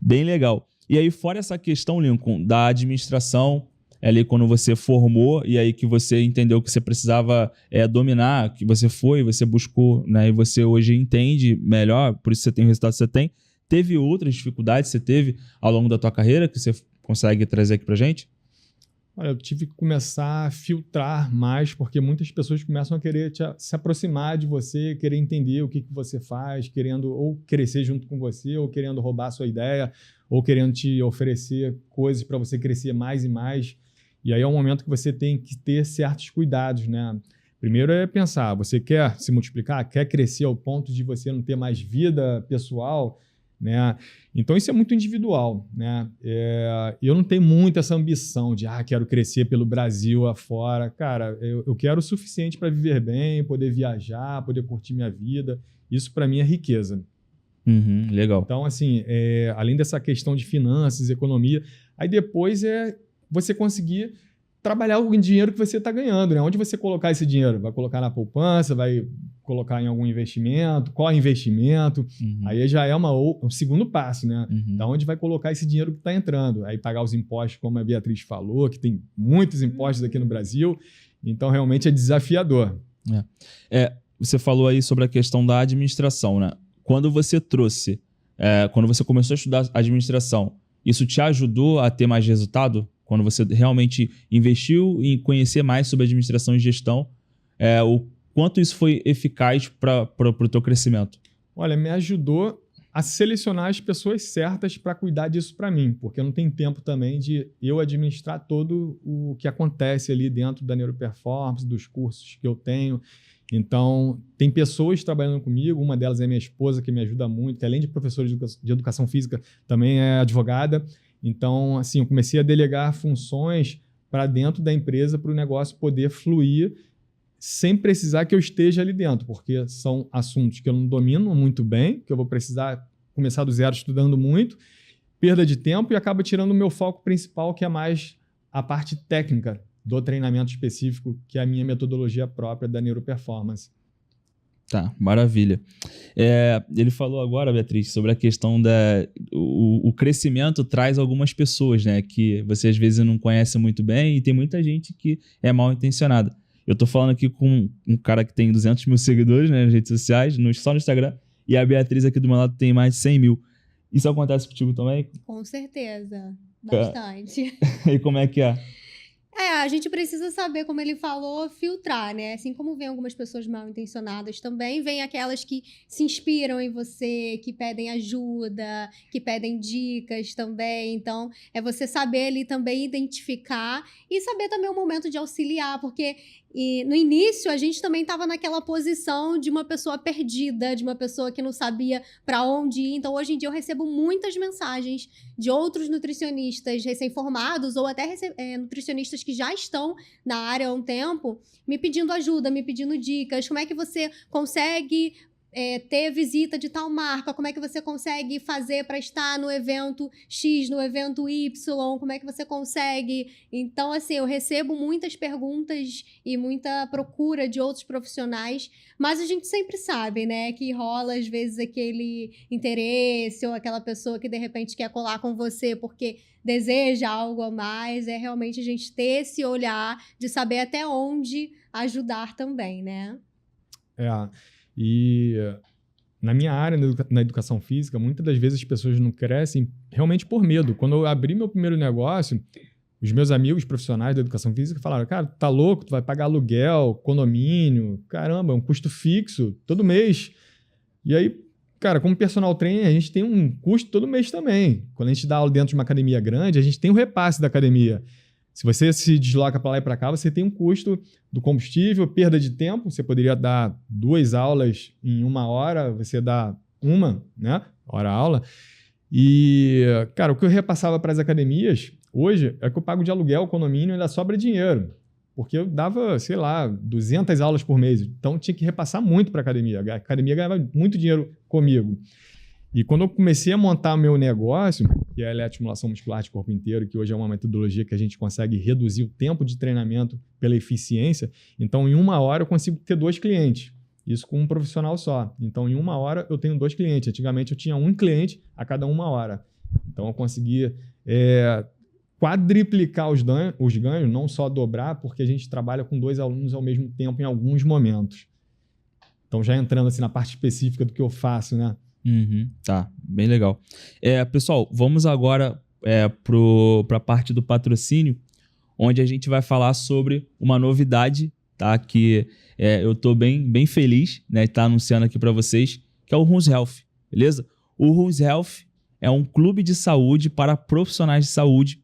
Bem legal. E aí, fora essa questão, Lincoln, da administração... ali quando você formou e aí que você entendeu que você precisava dominar, que você buscou, né? E você hoje entende melhor, por isso você tem o resultado que você tem. Teve outras dificuldades que você teve ao longo da tua carreira que você consegue trazer aqui pra gente? Olha, eu tive que começar a filtrar mais, porque muitas pessoas começam a querer se aproximar de você, querer entender o que você faz, querendo ou crescer junto com você, ou querendo roubar a sua ideia, ou querendo te oferecer coisas para você crescer mais e mais. E aí é um momento que você tem que ter certos cuidados, né? Primeiro é pensar, você quer se multiplicar, quer crescer ao ponto de você não ter mais vida pessoal, né? Então isso é muito individual, né? Eu não tenho muito essa ambição de quero crescer pelo Brasil afora. Cara, eu quero o suficiente para viver bem, poder viajar, poder curtir minha vida. Isso para mim é riqueza. Legal. Então, assim, além dessa questão de finanças, economia, aí depois você conseguir trabalhar o dinheiro que você está ganhando, né? Onde você colocar esse dinheiro? Vai colocar na poupança? Vai colocar em algum investimento? Qual investimento? Aí já é um segundo passo, né? Da onde vai colocar esse dinheiro que está entrando? Aí pagar os impostos, como a Beatriz falou, que tem muitos impostos aqui no Brasil. Então, realmente é desafiador. Você falou aí sobre a questão da administração, né? Quando você começou a estudar administração, isso te ajudou a ter mais resultado? Quando você realmente investiu em conhecer mais sobre administração e gestão, o quanto isso foi eficaz para o teu crescimento? Olha, me ajudou a selecionar as pessoas certas para cuidar disso para mim, porque não tem tempo também de eu administrar todo o que acontece ali dentro da Neuroperformance, dos cursos que eu tenho. Então, tem pessoas trabalhando comigo, uma delas é minha esposa, que me ajuda muito, que além de professora de educação física, também é advogada. Então, assim, eu comecei a delegar funções para dentro da empresa para o negócio poder fluir sem precisar que eu esteja ali dentro, porque são assuntos que eu não domino muito bem, que eu vou precisar começar do zero estudando muito, perda de tempo e acaba tirando o meu foco principal, que é mais a parte técnica do treinamento específico, que é a minha metodologia própria da Neuroperformance. Tá, maravilha. Ele falou agora, Beatriz, sobre a questão o crescimento traz algumas pessoas, né, que você às vezes não conhece muito bem e tem muita gente que é mal intencionada. Eu tô falando aqui com um cara que tem 200 mil seguidores, né, nas redes sociais, só no Instagram, e a Beatriz aqui do meu lado tem mais de 100 mil. Isso acontece contigo também? Com certeza. Bastante. E como é que é? A gente precisa saber, como ele falou, filtrar, né? Assim como vem algumas pessoas mal intencionadas também, vem aquelas que se inspiram em você, que pedem ajuda, que pedem dicas também. Então, é você saber ali também identificar e saber também o momento de auxiliar, porque no início a gente também estava naquela posição de uma pessoa perdida, de uma pessoa que não sabia para onde ir. Então, hoje em dia eu recebo muitas mensagens de outros nutricionistas recém-formados ou até nutricionistas que já estão na área há um tempo, me pedindo ajuda, me pedindo dicas. Como é que você consegue ter visita de tal marca? Como é que você consegue fazer para estar no evento X, no evento Y? Como é que você consegue? Então, assim, eu recebo muitas perguntas e muita procura de outros profissionais, mas a gente sempre sabe, né, que rola às vezes aquele interesse ou aquela pessoa que de repente quer colar com você porque deseja algo a mais. É realmente a gente ter esse olhar de saber até onde ajudar também, né? E na minha área, na educação física, muitas das vezes as pessoas não crescem realmente por medo. Quando eu abri meu primeiro negócio, os meus amigos profissionais da educação física falaram: cara, tu tá louco, tu vai pagar aluguel, condomínio, caramba, é um custo fixo todo mês. E aí, cara, como personal trainer, a gente tem um custo todo mês também. Quando a gente dá aula dentro de uma academia grande, a gente tem o repasse da academia. Se você se desloca para lá e para cá, você tem um custo do combustível, perda de tempo. Você poderia dar 2 aulas em 1 hora, você dá 1, né? Hora-aula. E, cara, o que eu repassava para as academias, hoje, é que eu pago de aluguel, condomínio, e ainda sobra dinheiro. Porque eu dava, sei lá, 200 aulas por mês. Então, tinha que repassar muito para a academia. A academia ganhava muito dinheiro comigo. E quando eu comecei a montar meu negócio, que é a eletroestimulação muscular de corpo inteiro, que hoje é uma metodologia que a gente consegue reduzir o tempo de treinamento pela eficiência, então em 1 hora eu consigo ter 2 clientes. Isso com um profissional só. Então em 1 hora eu tenho 2 clientes. Antigamente eu tinha 1 cliente a cada 1 hora. Então eu conseguia quadriplicar os ganhos, não só dobrar, porque a gente trabalha com 2 alunos ao mesmo tempo em alguns momentos. Então já entrando assim na parte específica do que eu faço, né? Tá, bem legal. Pessoal, vamos agora para a parte do patrocínio, onde a gente vai falar sobre uma novidade, tá? Que eu tô bem feliz, né, de estar anunciando aqui para vocês, que é o Runs Health, beleza? O Runs Health é um clube de saúde para profissionais de saúde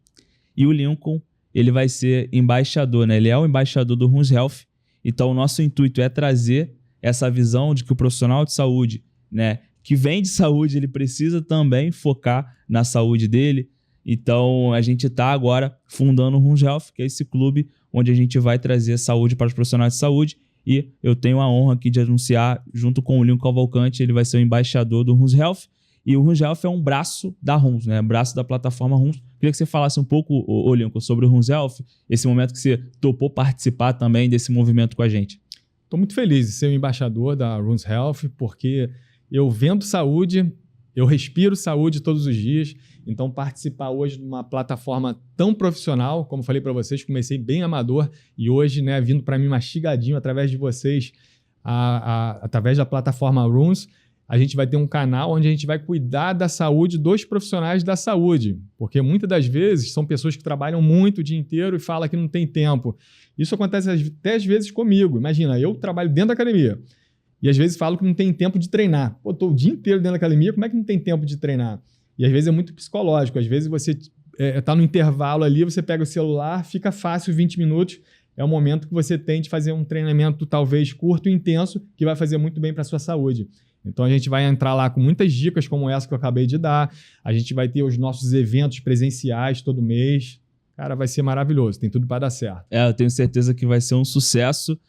e o Lincoln, ele vai ser embaixador, né? Ele é o embaixador do Runs Health. Então, o nosso intuito é trazer essa visão de que o profissional de saúde, né, que vem de saúde, ele precisa também focar na saúde dele. Então, a gente está agora fundando o Runs Health, que é esse clube onde a gente vai trazer saúde para os profissionais de saúde. E eu tenho a honra aqui de anunciar, junto com o Lincoln Cavalcante, ele vai ser o embaixador do Runs Health. E o Runs Health é um braço da Runs, né? Braço da plataforma Runs. Queria que você falasse um pouco, Lincoln, sobre o Runs Health, esse momento que você topou participar também desse movimento com a gente. Estou muito feliz de ser o embaixador da Runs Health, porque eu vendo saúde, eu respiro saúde todos os dias. Então, participar hoje de uma plataforma tão profissional, como falei para vocês, comecei bem amador e hoje, né, vindo para mim mastigadinho através de vocês, através da plataforma Runs, a gente vai ter um canal onde a gente vai cuidar da saúde dos profissionais da saúde. Porque muitas das vezes são pessoas que trabalham muito o dia inteiro e falam que não tem tempo. Isso acontece até às vezes comigo. Imagina, eu trabalho dentro da academia. E às vezes falo que não tem tempo de treinar. Pô, tô o dia inteiro dentro da academia, como é que não tem tempo de treinar? E às vezes é muito psicológico. Às vezes você tá no intervalo ali, você pega o celular, fica fácil 20 minutos. É o momento que você tem de fazer um treinamento talvez curto e intenso, que vai fazer muito bem para a sua saúde. Então a gente vai entrar lá com muitas dicas como essa que eu acabei de dar. A gente vai ter os nossos eventos presenciais todo mês. Cara, vai ser maravilhoso. Tem tudo para dar certo. Eu tenho certeza que vai ser um sucesso.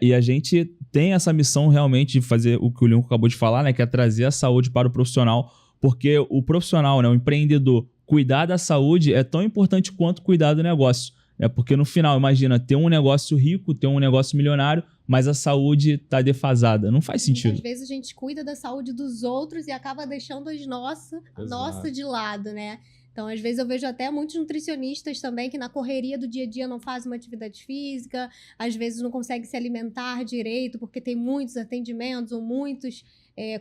E a gente tem essa missão realmente de fazer o que o Lincoln acabou de falar, né? Que é trazer a saúde para o profissional. Porque o profissional, né, o empreendedor, cuidar da saúde é tão importante quanto cuidar do negócio. Porque no final, imagina, ter um negócio rico, ter um negócio milionário, mas a saúde está defasada. Não faz sentido. Às vezes a gente cuida da saúde dos outros e acaba deixando a nossa de lado, né? Então, às vezes eu vejo até muitos nutricionistas também que na correria do dia a dia não fazem uma atividade física, às vezes não conseguem se alimentar direito porque tem muitos atendimentos ou muitos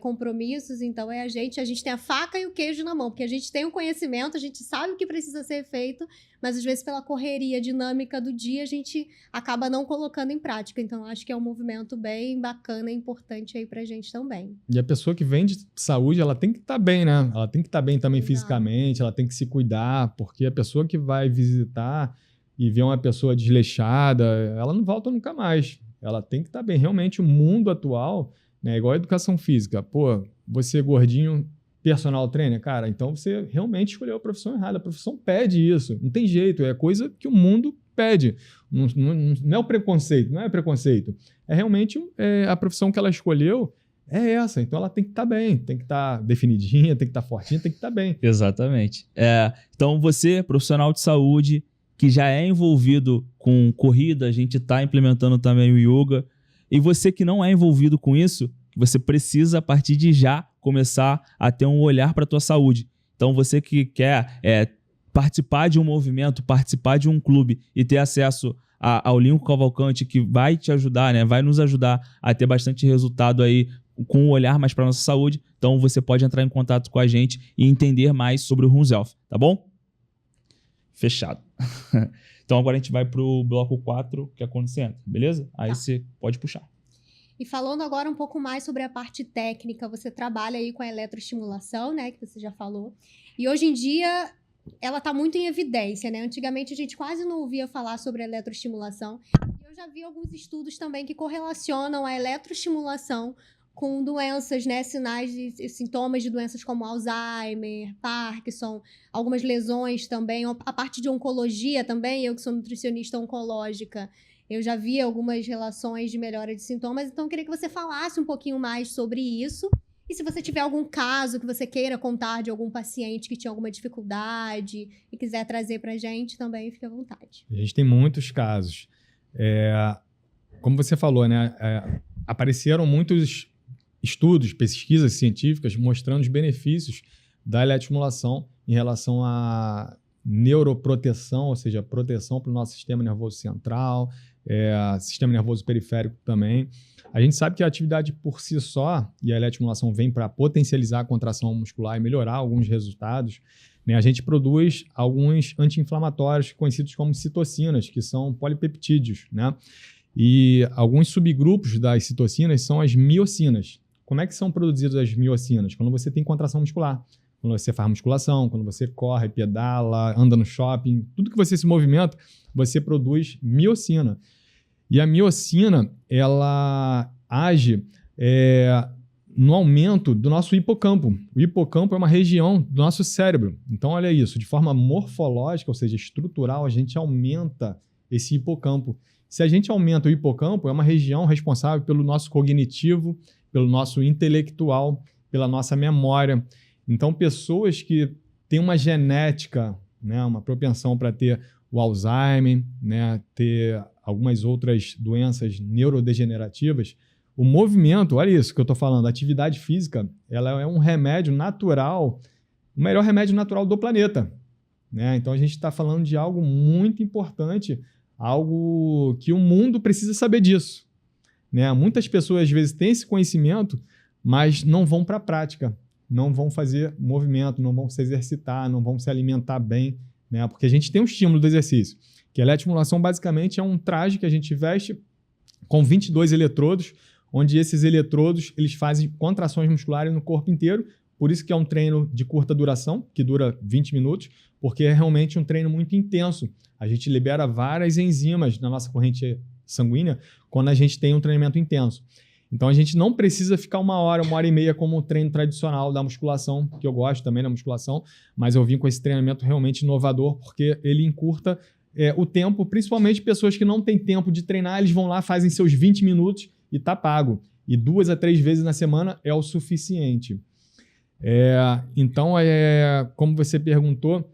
compromissos, então a gente tem a faca e o queijo na mão, porque a gente tem o conhecimento, a gente sabe o que precisa ser feito, mas às vezes pela correria dinâmica do dia a gente acaba não colocando em prática. Então acho que é um movimento bem bacana e importante aí pra gente também. E a pessoa que vende saúde, ela tem que estar bem, né? Ela tem que estar bem também fisicamente, ela tem que se cuidar, porque a pessoa que vai visitar e ver uma pessoa desleixada, ela não volta nunca mais. Ela tem que estar bem. Realmente o mundo atual, né, igual a educação física. Pô, você gordinho, personal trainer, cara, então você realmente escolheu a profissão errada. A profissão pede isso. Não tem jeito, é coisa que o mundo pede. Não é o preconceito, não é preconceito. É realmente a profissão que ela escolheu é essa. Então ela tem que estar bem, tem que estar definidinha, tem que estar fortinha, tem que estar bem. Exatamente. Então você, profissional de saúde, que já é envolvido com corrida, a gente está implementando também o yoga. E você que não é envolvido com isso, você precisa, a partir de já, começar a ter um olhar para a tua saúde. Então, você que quer participar de um movimento, participar de um clube e ter acesso ao Lincoln Cavalcante, que vai te ajudar, né? Vai nos ajudar a ter bastante resultado aí com um olhar mais para a nossa saúde. Então, você pode entrar em contato com a gente e entender mais sobre o Huns Health, tá bom? Fechado. Então agora a gente vai pro bloco 4, que é quando você entra, beleza? Aí você pode puxar. E falando agora um pouco mais sobre a parte técnica, você trabalha aí com a eletroestimulação, né, que você já falou. E hoje em dia ela está muito em evidência, né? Antigamente a gente quase não ouvia falar sobre a eletroestimulação. E eu já vi alguns estudos também que correlacionam a eletroestimulação com doenças, né, sinais e sintomas de doenças como Alzheimer, Parkinson, algumas lesões também, a parte de oncologia também, eu que sou nutricionista oncológica, eu já vi algumas relações de melhora de sintomas, então eu queria que você falasse um pouquinho mais sobre isso, e se você tiver algum caso que você queira contar de algum paciente que tinha alguma dificuldade e quiser trazer pra gente também, fique à vontade. A gente tem muitos casos. Como você falou, né, apareceram muitos estudos, pesquisas científicas mostrando os benefícios da eletroestimulação em relação à neuroproteção, ou seja, proteção para o nosso sistema nervoso central, sistema nervoso periférico também. A gente sabe que a atividade por si só, e a eletroestimulação vem para potencializar a contração muscular e melhorar alguns resultados, né? A gente produz alguns anti-inflamatórios conhecidos como citocinas, que são polipeptídeos, né? E alguns subgrupos das citocinas são as miocinas. Como é que são produzidas as miocinas? Quando você tem contração muscular, quando você faz musculação, quando você corre, pedala, anda no shopping, tudo que você se movimenta, você produz miocina. E a miocina, ela age no aumento do nosso hipocampo. O hipocampo é uma região do nosso cérebro. Então, olha isso, de forma morfológica, ou seja, estrutural, a gente aumenta esse hipocampo. Se a gente aumenta o hipocampo, é uma região responsável pelo nosso cognitivo, pelo nosso intelectual, pela nossa memória. Então, pessoas que têm uma genética, né, uma propensão para ter o Alzheimer, né, ter algumas outras doenças neurodegenerativas, o movimento, olha isso que eu estou falando, a atividade física, ela é um remédio natural, o melhor remédio natural do planeta, né? Então, a gente está falando de algo muito importante, algo que o mundo precisa saber disso, né? Muitas pessoas, às vezes, têm esse conhecimento, mas não vão para a prática, não vão fazer movimento, não vão se exercitar, não vão se alimentar bem, né? Porque a gente tem um estímulo do exercício, que a eletroestimulação basicamente é um traje que a gente veste com 22 eletrodos, onde esses eletrodos eles fazem contrações musculares no corpo inteiro, por isso que é um treino de curta duração, que dura 20 minutos, porque é realmente um treino muito intenso. A gente libera várias enzimas na nossa corrente sanguínea quando a gente tem um treinamento intenso. Então, a gente não precisa ficar 1 e meia como um treino tradicional da musculação, que eu gosto também da musculação, mas eu vim com esse treinamento realmente inovador, porque ele encurta o tempo, principalmente pessoas que não têm tempo de treinar, eles vão lá, fazem seus 20 minutos e tá pago. E 2 a 3 vezes na semana é o suficiente. Então, como você perguntou,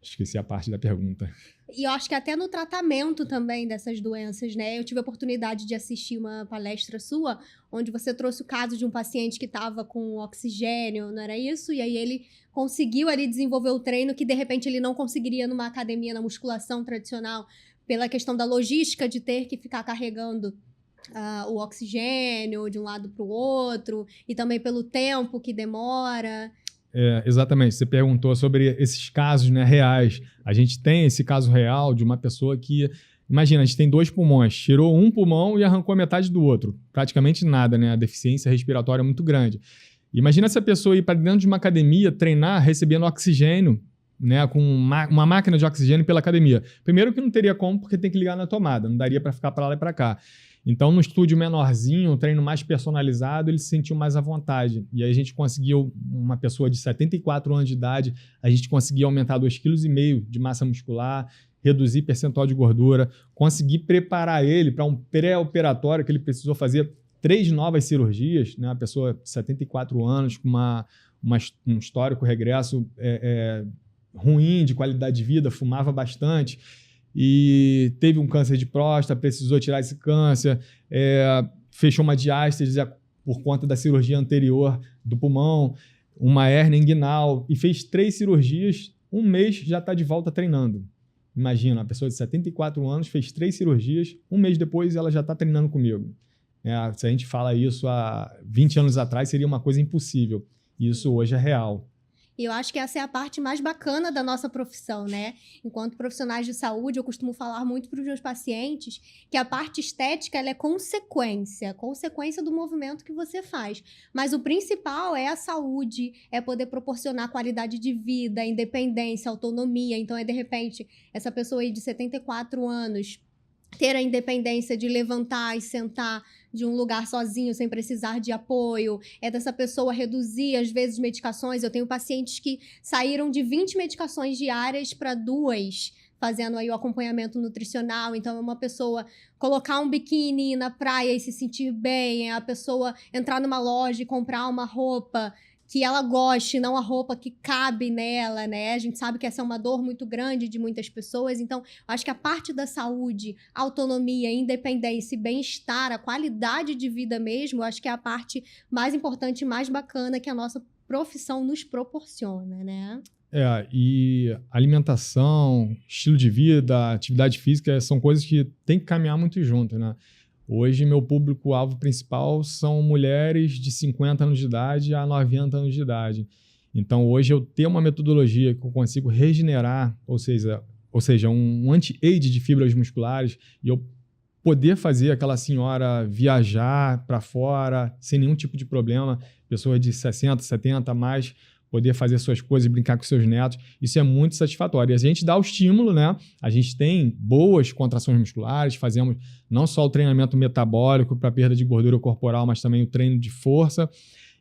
esqueci a parte da pergunta. E eu acho que até no tratamento também dessas doenças, né? Eu tive a oportunidade de assistir uma palestra sua, onde você trouxe o caso de um paciente que estava com oxigênio, não era isso? E aí ele conseguiu ali desenvolver o treino que, de repente, ele não conseguiria numa academia, na musculação tradicional, pela questão da logística de ter que ficar carregando o oxigênio de um lado para o outro, e também pelo tempo que demora. Exatamente. Você perguntou sobre esses casos, né, reais. A gente tem esse caso real de uma pessoa que... Imagina, a gente tem 2 pulmões, tirou um pulmão e arrancou a metade do outro. Praticamente nada, né? A deficiência respiratória é muito grande. Imagina essa pessoa ir para dentro de uma academia, treinar, recebendo oxigênio, né, com uma máquina de oxigênio pela academia. Primeiro que não teria como, porque tem que ligar na tomada, não daria para ficar para lá e para cá. Então, no estúdio menorzinho, um treino mais personalizado, ele se sentiu mais à vontade. E aí a gente conseguiu, uma pessoa de 74 anos de idade, a gente conseguiu aumentar 2,5 kg de massa muscular, reduzir percentual de gordura, conseguir preparar ele para um pré-operatório que ele precisou fazer 3 novas cirurgias, né? Uma pessoa de 74 anos com um histórico regresso ruim de qualidade de vida, fumava bastante e teve um câncer de próstata, precisou tirar esse câncer, fechou uma diástase por conta da cirurgia anterior do pulmão, uma hérnia inguinal e fez 3 cirurgias, 1 mês já está de volta treinando. Imagina, uma pessoa de 74 anos fez 3 cirurgias, 1 mês depois ela já está treinando comigo. Se a gente fala isso há 20 anos atrás, seria uma coisa impossível. Isso hoje é real. E eu acho que essa é a parte mais bacana da nossa profissão, né? Enquanto profissionais de saúde, eu costumo falar muito para os meus pacientes que a parte estética ela é consequência do movimento que você faz. Mas o principal é a saúde, é poder proporcionar qualidade de vida, independência, autonomia. Então, de repente, essa pessoa aí de 74 anos ter a independência de levantar e sentar de um lugar sozinho, sem precisar de apoio, dessa pessoa reduzir, às vezes, medicações. Eu tenho pacientes que saíram de 20 medicações diárias para 2, fazendo aí o acompanhamento nutricional. Então, é uma pessoa colocar um biquíni na praia e se sentir bem, é a pessoa entrar numa loja e comprar uma roupa que ela goste, não a roupa que cabe nela, né? A gente sabe que essa é uma dor muito grande de muitas pessoas, então acho que a parte da saúde, autonomia, independência e bem-estar, a qualidade de vida mesmo, acho que é a parte mais importante e mais bacana que a nossa profissão nos proporciona, né? E alimentação, estilo de vida, atividade física são coisas que tem que caminhar muito junto, né? Hoje, meu público-alvo principal são mulheres de 50 anos de idade a 90 anos de idade. Então, hoje, eu tenho uma metodologia que eu consigo regenerar, ou seja, um anti-age de fibras musculares, e eu poder fazer aquela senhora viajar para fora sem nenhum tipo de problema, pessoa de 60, 70 a mais, poder fazer suas coisas, brincar com seus netos, isso é muito satisfatório. E a gente dá o estímulo, né? A gente tem boas contrações musculares, fazemos não só o treinamento metabólico para perda de gordura corporal, mas também o treino de força.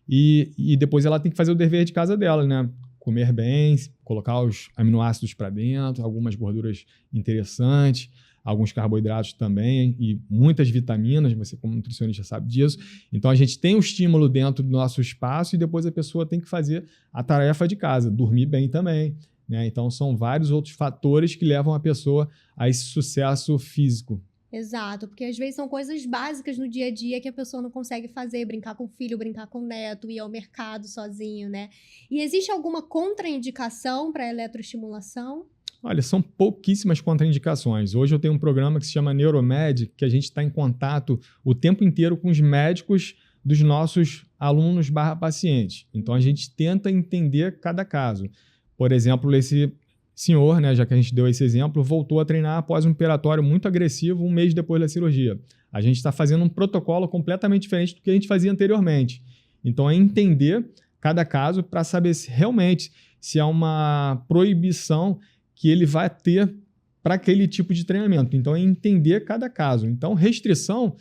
E depois ela tem que fazer o dever de casa dela, né? Comer bem, colocar os aminoácidos para dentro, algumas gorduras interessantes, alguns carboidratos também e muitas vitaminas, você como nutricionista sabe disso. Então, a gente tem o estímulo dentro do nosso espaço e depois a pessoa tem que fazer a tarefa de casa, dormir bem também, né? Então, são vários outros fatores que levam a pessoa a esse sucesso físico. Exato, porque às vezes são coisas básicas no dia a dia que a pessoa não consegue fazer, brincar com o filho, brincar com o neto, ir ao mercado sozinho, né? E existe alguma contraindicação para a eletroestimulação? Olha, são pouquíssimas contraindicações. Hoje eu tenho um programa que se chama Neuromed, que a gente está em contato o tempo inteiro com os médicos dos nossos alunos/pacientes. Então, a gente tenta entender cada caso. Por exemplo, esse senhor, né, já que a gente deu esse exemplo, voltou a treinar após um operatório muito agressivo 1 mês depois da cirurgia. A gente está fazendo um protocolo completamente diferente do que a gente fazia anteriormente. Então, é entender cada caso para saber se realmente se há uma proibição que ele vai ter para aquele tipo de treinamento. Então, é entender cada caso. Então, restrição,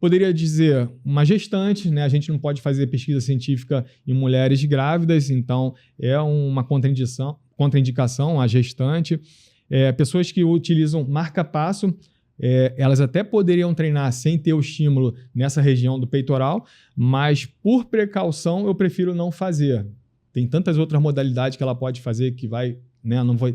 poderia dizer uma gestante, né? A gente não pode fazer pesquisa científica em mulheres grávidas, então é uma contraindicação a gestante. Pessoas que utilizam marca-passo, elas até poderiam treinar sem ter o estímulo nessa região do peitoral, mas por precaução eu prefiro não fazer. Tem tantas outras modalidades que ela pode fazer que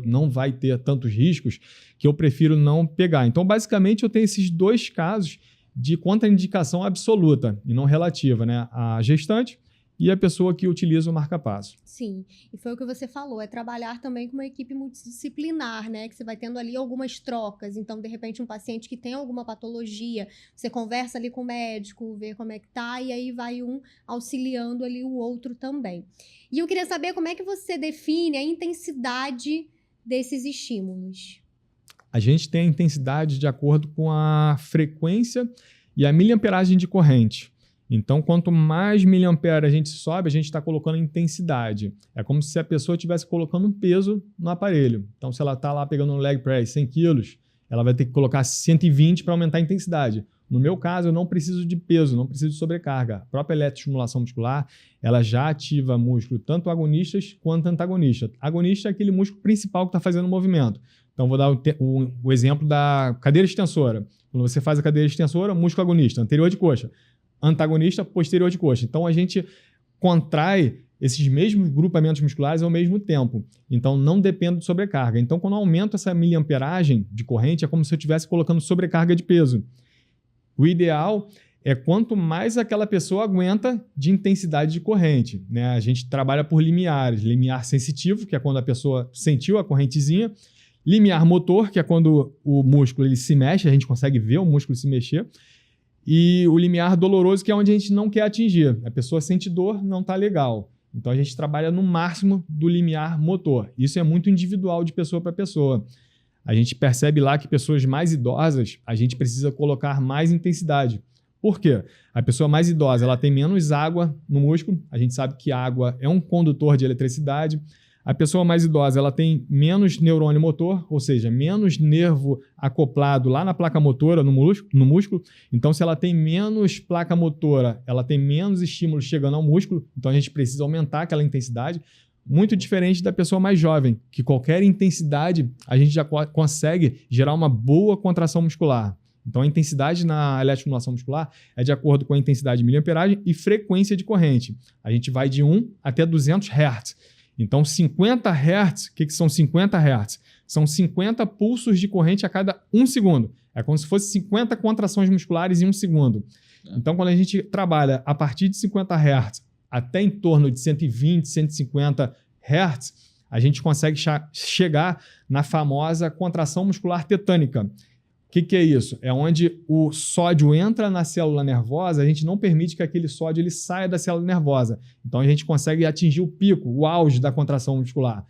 não vai ter tantos riscos que eu prefiro não pegar. Então, basicamente, eu tenho esses 2 casos de contraindicação absoluta e não relativa, né? A gestante e a pessoa que utiliza o marca-passo. Sim, e foi o que você falou, é trabalhar também com uma equipe multidisciplinar, né? Que você vai tendo ali algumas trocas. Então, de repente, um paciente que tem alguma patologia, você conversa ali com o médico, vê como é que tá, e aí vai um auxiliando ali o outro também. E eu queria saber como é que você define a intensidade desses estímulos. A gente tem a intensidade de acordo com a frequência e a miliamperagem de corrente. Então, quanto mais miliampere a gente sobe, a gente está colocando intensidade. É como se a pessoa estivesse colocando um peso no aparelho. Então, se ela está lá pegando um leg press 100 quilos, ela vai ter que colocar 120 para aumentar a intensidade. No meu caso, eu não preciso de peso, não preciso de sobrecarga. A própria eletroestimulação muscular, ela já ativa músculo, tanto agonistas quanto antagonistas. Agonista é aquele músculo principal que está fazendo o movimento. Então, vou dar o exemplo da cadeira extensora. Quando você faz a cadeira extensora, músculo agonista, anterior de coxa. Antagonista, posterior de coxa. Então, a gente contrai esses mesmos grupamentos musculares ao mesmo tempo. Então, não depende de sobrecarga. Então, quando eu aumento essa miliamperagem de corrente, é como se eu estivesse colocando sobrecarga de peso. O ideal é quanto mais aquela pessoa aguenta de intensidade de corrente, né? A gente trabalha por limiares. Limiar sensitivo, que é quando a pessoa sentiu a correntezinha. Limiar motor, que é quando o músculo ele se mexe, a gente consegue ver o músculo se mexer. E o limiar doloroso, que é onde a gente não quer atingir. A pessoa sente dor, não está legal. Então, a gente trabalha no máximo do limiar motor. Isso é muito individual de pessoa para pessoa. A gente percebe lá que pessoas mais idosas, a gente precisa colocar mais intensidade. Por quê? A pessoa mais idosa ela tem menos água no músculo. A gente sabe que a água é um condutor de eletricidade. A pessoa mais idosa ela tem menos neurônio motor, ou seja, menos nervo acoplado lá na placa motora, no músculo. Então, se ela tem menos placa motora, ela tem menos estímulo chegando ao músculo. Então, a gente precisa aumentar aquela intensidade. Muito diferente da pessoa mais jovem, que qualquer intensidade a gente já consegue gerar uma boa contração muscular. Então, a intensidade na eletroestimulação muscular é de acordo com a intensidade de miliamperagem e frequência de corrente. A gente vai de 1 até 200 Hz. Então, 50 Hz, o que são 50 Hz? São 50 pulsos de corrente a cada 1 segundo. É como se fosse 50 contrações musculares em 1 segundo. Então, quando a gente trabalha a partir de 50 Hz até em torno de 120, 150 Hz, a gente consegue chegar na famosa contração muscular tetânica. O que é isso? É onde o sódio entra na célula nervosa, a gente não permite que aquele sódio ele saia da célula nervosa. Então, a gente consegue atingir o pico, o auge da contração muscular.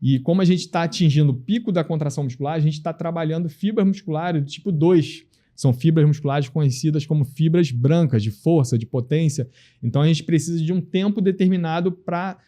E como a gente está atingindo o pico da contração muscular, a gente está trabalhando fibras musculares do tipo 2. São fibras musculares conhecidas como fibras brancas, de força, de potência. Então, a gente precisa de um tempo determinado para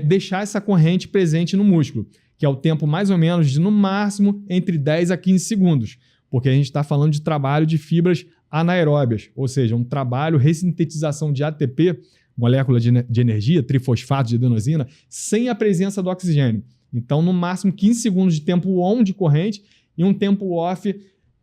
deixar essa corrente presente no músculo, que é o tempo mais ou menos de, no máximo, entre 10 a 15 segundos. Porque a gente está falando de trabalho de fibras anaeróbias, ou seja, um trabalho, ressintetização de ATP, molécula de energia, trifosfato de adenosina, sem a presença do oxigênio. Então, no máximo 15 segundos de tempo on de corrente e um tempo off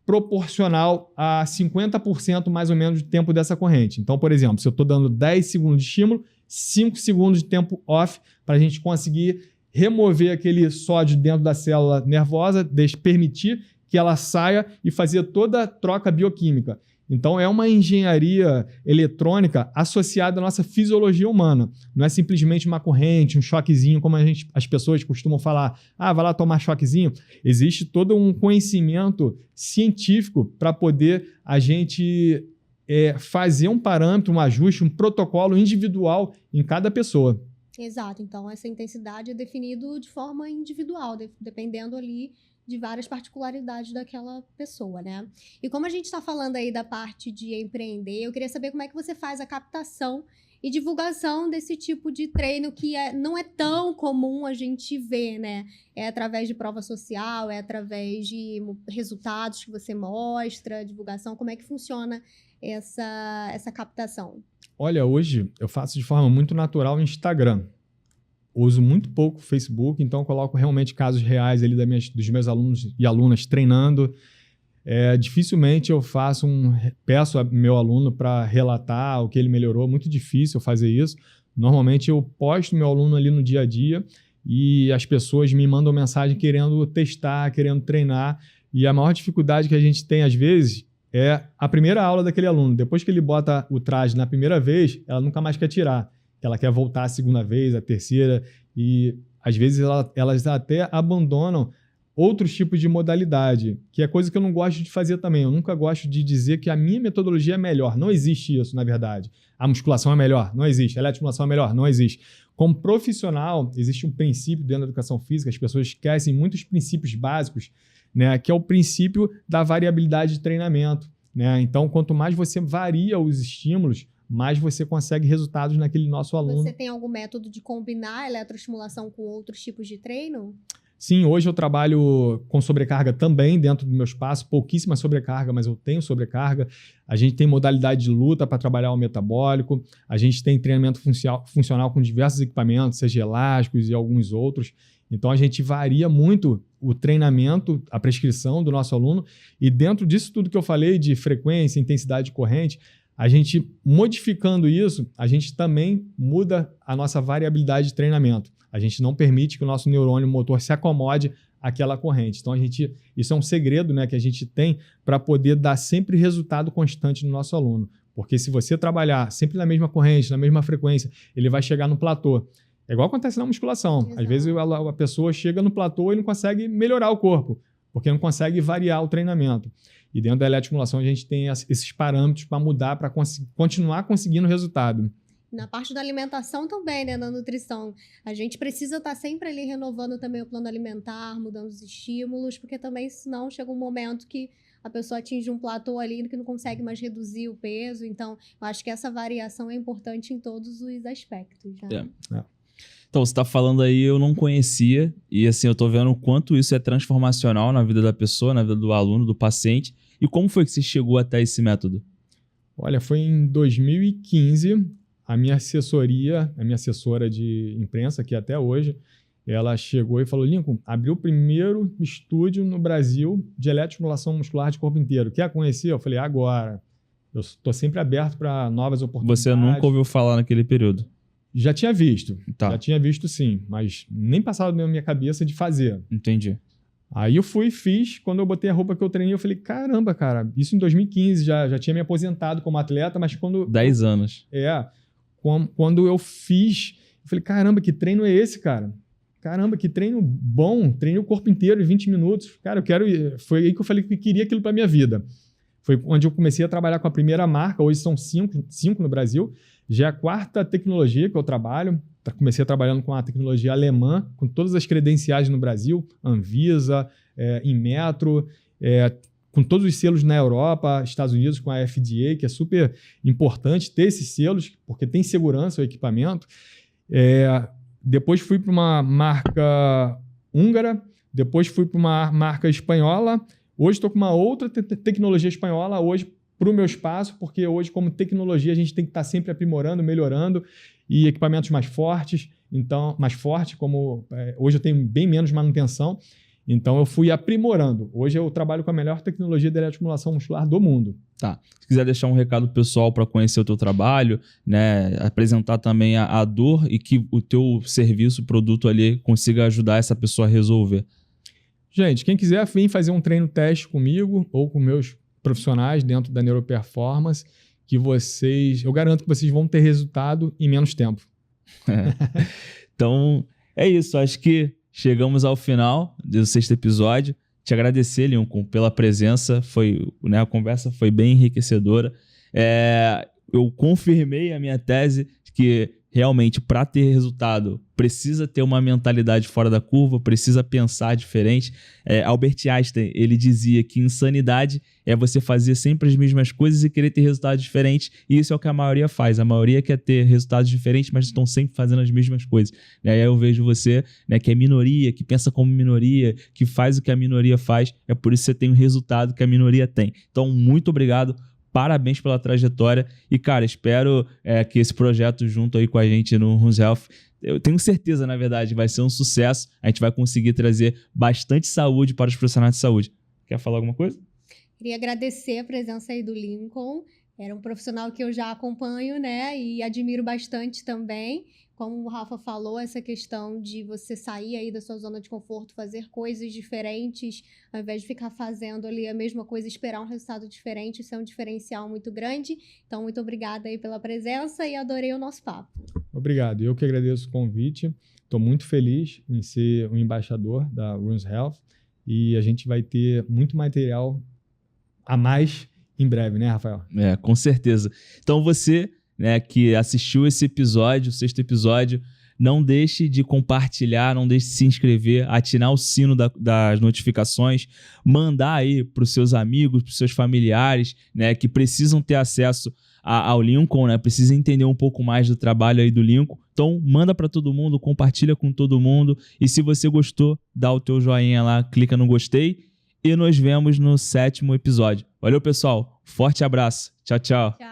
proporcional a 50% mais ou menos de tempo dessa corrente. Então, por exemplo, se eu estou dando 10 segundos de estímulo, 5 segundos de tempo off para a gente conseguir remover aquele sódio dentro da célula nervosa, permitir que ela saia e fazer toda a troca bioquímica. Então, é uma engenharia eletrônica associada à nossa fisiologia humana. Não é simplesmente uma corrente, um choquezinho, como as pessoas costumam falar. Ah, vai lá tomar choquezinho. Existe todo um conhecimento científico para poder a gente fazer um parâmetro, um ajuste, um protocolo individual em cada pessoa. Exato. Então, essa intensidade é definida de forma individual, dependendo ali de várias particularidades daquela pessoa, né? E como a gente está falando aí da parte de empreender, eu queria saber como é que você faz a captação e divulgação desse tipo de treino que não é tão comum a gente ver, né? É através de prova social, é através de resultados que você mostra, divulgação. Como é que funciona essa captação? Olha, hoje eu faço de forma muito natural no Instagram. Uso muito pouco o Facebook, então eu coloco realmente casos reais ali dos meus alunos e alunas treinando. Dificilmente eu peço ao meu aluno para relatar o que ele melhorou, muito difícil eu fazer isso. Normalmente eu posto meu aluno ali no dia a dia e as pessoas me mandam mensagem querendo testar, querendo treinar. E a maior dificuldade que a gente tem às vezes é a primeira aula daquele aluno. Depois que ele bota o traje na primeira vez, ela nunca mais quer tirar. que ela quer voltar a segunda vez, a terceira, e às vezes elas até abandonam outros tipos de modalidade, que é coisa que eu não gosto de fazer também. Eu nunca gosto de dizer que a minha metodologia é melhor. Não existe isso, na verdade. A musculação é melhor? Não existe. A eletroestimulação é melhor? Não existe. Como profissional, existe um princípio dentro da educação física, as pessoas esquecem muitos princípios básicos, né, que é o princípio da variabilidade de treinamento, né? Então, quanto mais você varia os estímulos, mais você consegue resultados naquele nosso aluno. Você tem algum método de combinar a eletroestimulação com outros tipos de treino? Sim, hoje eu trabalho com sobrecarga também dentro do meu espaço, pouquíssima sobrecarga, mas eu tenho sobrecarga. A gente tem modalidade de luta para trabalhar o metabólico, a gente tem treinamento funcional com diversos equipamentos, seja elásticos e alguns outros. Então a gente varia muito o treinamento, a prescrição do nosso aluno, e dentro disso tudo que eu falei de frequência, intensidade de corrente, a gente modificando isso, a gente também muda a nossa variabilidade de treinamento. A gente não permite que o nosso neurônio motor se acomode àquela corrente. Então, isso é um segredo, né, que a gente tem para poder dar sempre resultado constante no nosso aluno. Porque se você trabalhar sempre na mesma corrente, na mesma frequência, ele vai chegar no platô. É igual acontece na musculação. Exato. Às vezes a pessoa chega no platô e não consegue melhorar o corpo, porque não consegue variar o treinamento. E dentro da eletroestimulação a gente tem esses parâmetros para mudar, para continuar conseguindo resultado. Na parte da alimentação também, né? Na nutrição. A gente precisa estar sempre ali renovando também o plano alimentar, mudando os estímulos, porque também, senão, chega um momento que a pessoa atinge um platô ali que não consegue mais reduzir o peso. Então, eu acho que essa variação é importante em todos os aspectos. Né? Então, você está falando aí, eu não conhecia, e assim, eu tô vendo o quanto isso é transformacional na vida da pessoa, na vida do aluno, do paciente. E como foi que você chegou até esse método? Olha, foi em 2015... A minha assessora de imprensa, que até hoje, ela chegou e falou: Lincoln, abriu o primeiro estúdio no Brasil de eletroestimulação muscular de corpo inteiro. Quer conhecer? Eu falei: agora. Eu estou sempre aberto para novas oportunidades. Você nunca ouviu falar naquele período? Já tinha visto. Tá. Já tinha visto, sim. Mas nem passava na minha cabeça de fazer. Entendi. Aí eu fui e fiz. Quando eu botei a roupa que eu treinei, eu falei: caramba, cara. Isso em 2015. Já tinha me aposentado como atleta, mas quando... 10 anos. Quando eu fiz, eu falei: caramba, que treino é esse, cara? Caramba, que treino bom. Treinei o corpo inteiro em 20 minutos. Cara, foi aí que eu falei que eu queria aquilo para minha vida. Foi onde eu comecei a trabalhar com a primeira marca. Hoje são cinco no Brasil. Já é a quarta tecnologia que eu trabalho. Comecei trabalhando com a tecnologia alemã, com todas as credenciais no Brasil, Anvisa, Inmetro, com todos os selos na Europa, Estados Unidos, com a FDA, que é super importante ter esses selos, porque tem segurança o equipamento. Depois fui para uma marca húngara, depois fui para uma marca espanhola. Hoje estou com uma outra tecnologia espanhola, hoje para o meu espaço, porque hoje, como tecnologia, a gente tem que estar sempre aprimorando, melhorando, e equipamentos mais fortes, então, como hoje eu tenho bem menos manutenção. Então, eu fui aprimorando. Hoje eu trabalho com a melhor tecnologia de eletroestimulação muscular do mundo. Tá. Se quiser deixar um recado pessoal para conhecer o teu trabalho, né, apresentar também a dor e que o teu serviço, produto ali consiga ajudar essa pessoa a resolver. Gente, quem quiser vir fazer um treino teste comigo ou com meus profissionais dentro da Neuroperformance, eu garanto que vocês vão ter resultado em menos tempo. Então, é isso. Acho que chegamos ao final do 6º episódio. Te agradecer, Lincoln, pela presença. A conversa foi bem enriquecedora. Eu confirmei a minha tese que realmente, para ter resultado, precisa ter uma mentalidade fora da curva, precisa pensar diferente. Albert Einstein, ele dizia que insanidade é você fazer sempre as mesmas coisas e querer ter resultados diferentes, e isso é o que a maioria faz. A maioria quer ter resultados diferentes, mas estão sempre fazendo as mesmas coisas. E aí eu vejo você, né, que é minoria, que pensa como minoria, que faz o que a minoria faz, é por isso que você tem o resultado que a minoria tem. Então, muito obrigado. Parabéns pela trajetória e, cara, espero que esse projeto junto aí com a gente no Huns Health, eu tenho certeza, na verdade, vai ser um sucesso. A gente vai conseguir trazer bastante saúde para os profissionais de saúde. Quer falar alguma coisa? Queria agradecer a presença aí do Lincoln. Era um profissional que eu já acompanho, né? E admiro bastante também. Como o Rafa falou, essa questão de você sair aí da sua zona de conforto, fazer coisas diferentes, ao invés de ficar fazendo ali a mesma coisa, esperar um resultado diferente, isso é um diferencial muito grande. Então, muito obrigada aí pela presença e adorei o nosso papo. Obrigado. Eu que agradeço o convite. Estou muito feliz em ser o embaixador da Runes Health e a gente vai ter muito material a mais em breve, né, Rafael? Com certeza. Então você, né, que assistiu esse episódio, o 6º episódio, não deixe de compartilhar, não deixe de se inscrever, atinar o sino das notificações, mandar aí para os seus amigos, para os seus familiares, né, que precisam ter acesso ao Lincoln, né, precisam entender um pouco mais do trabalho aí do Lincoln. Então, manda para todo mundo, compartilha com todo mundo. E se você gostou, dá o teu joinha lá, clica no gostei. E nos vemos no 7º episódio. Valeu, pessoal. Forte abraço. Tchau, tchau. Tchau.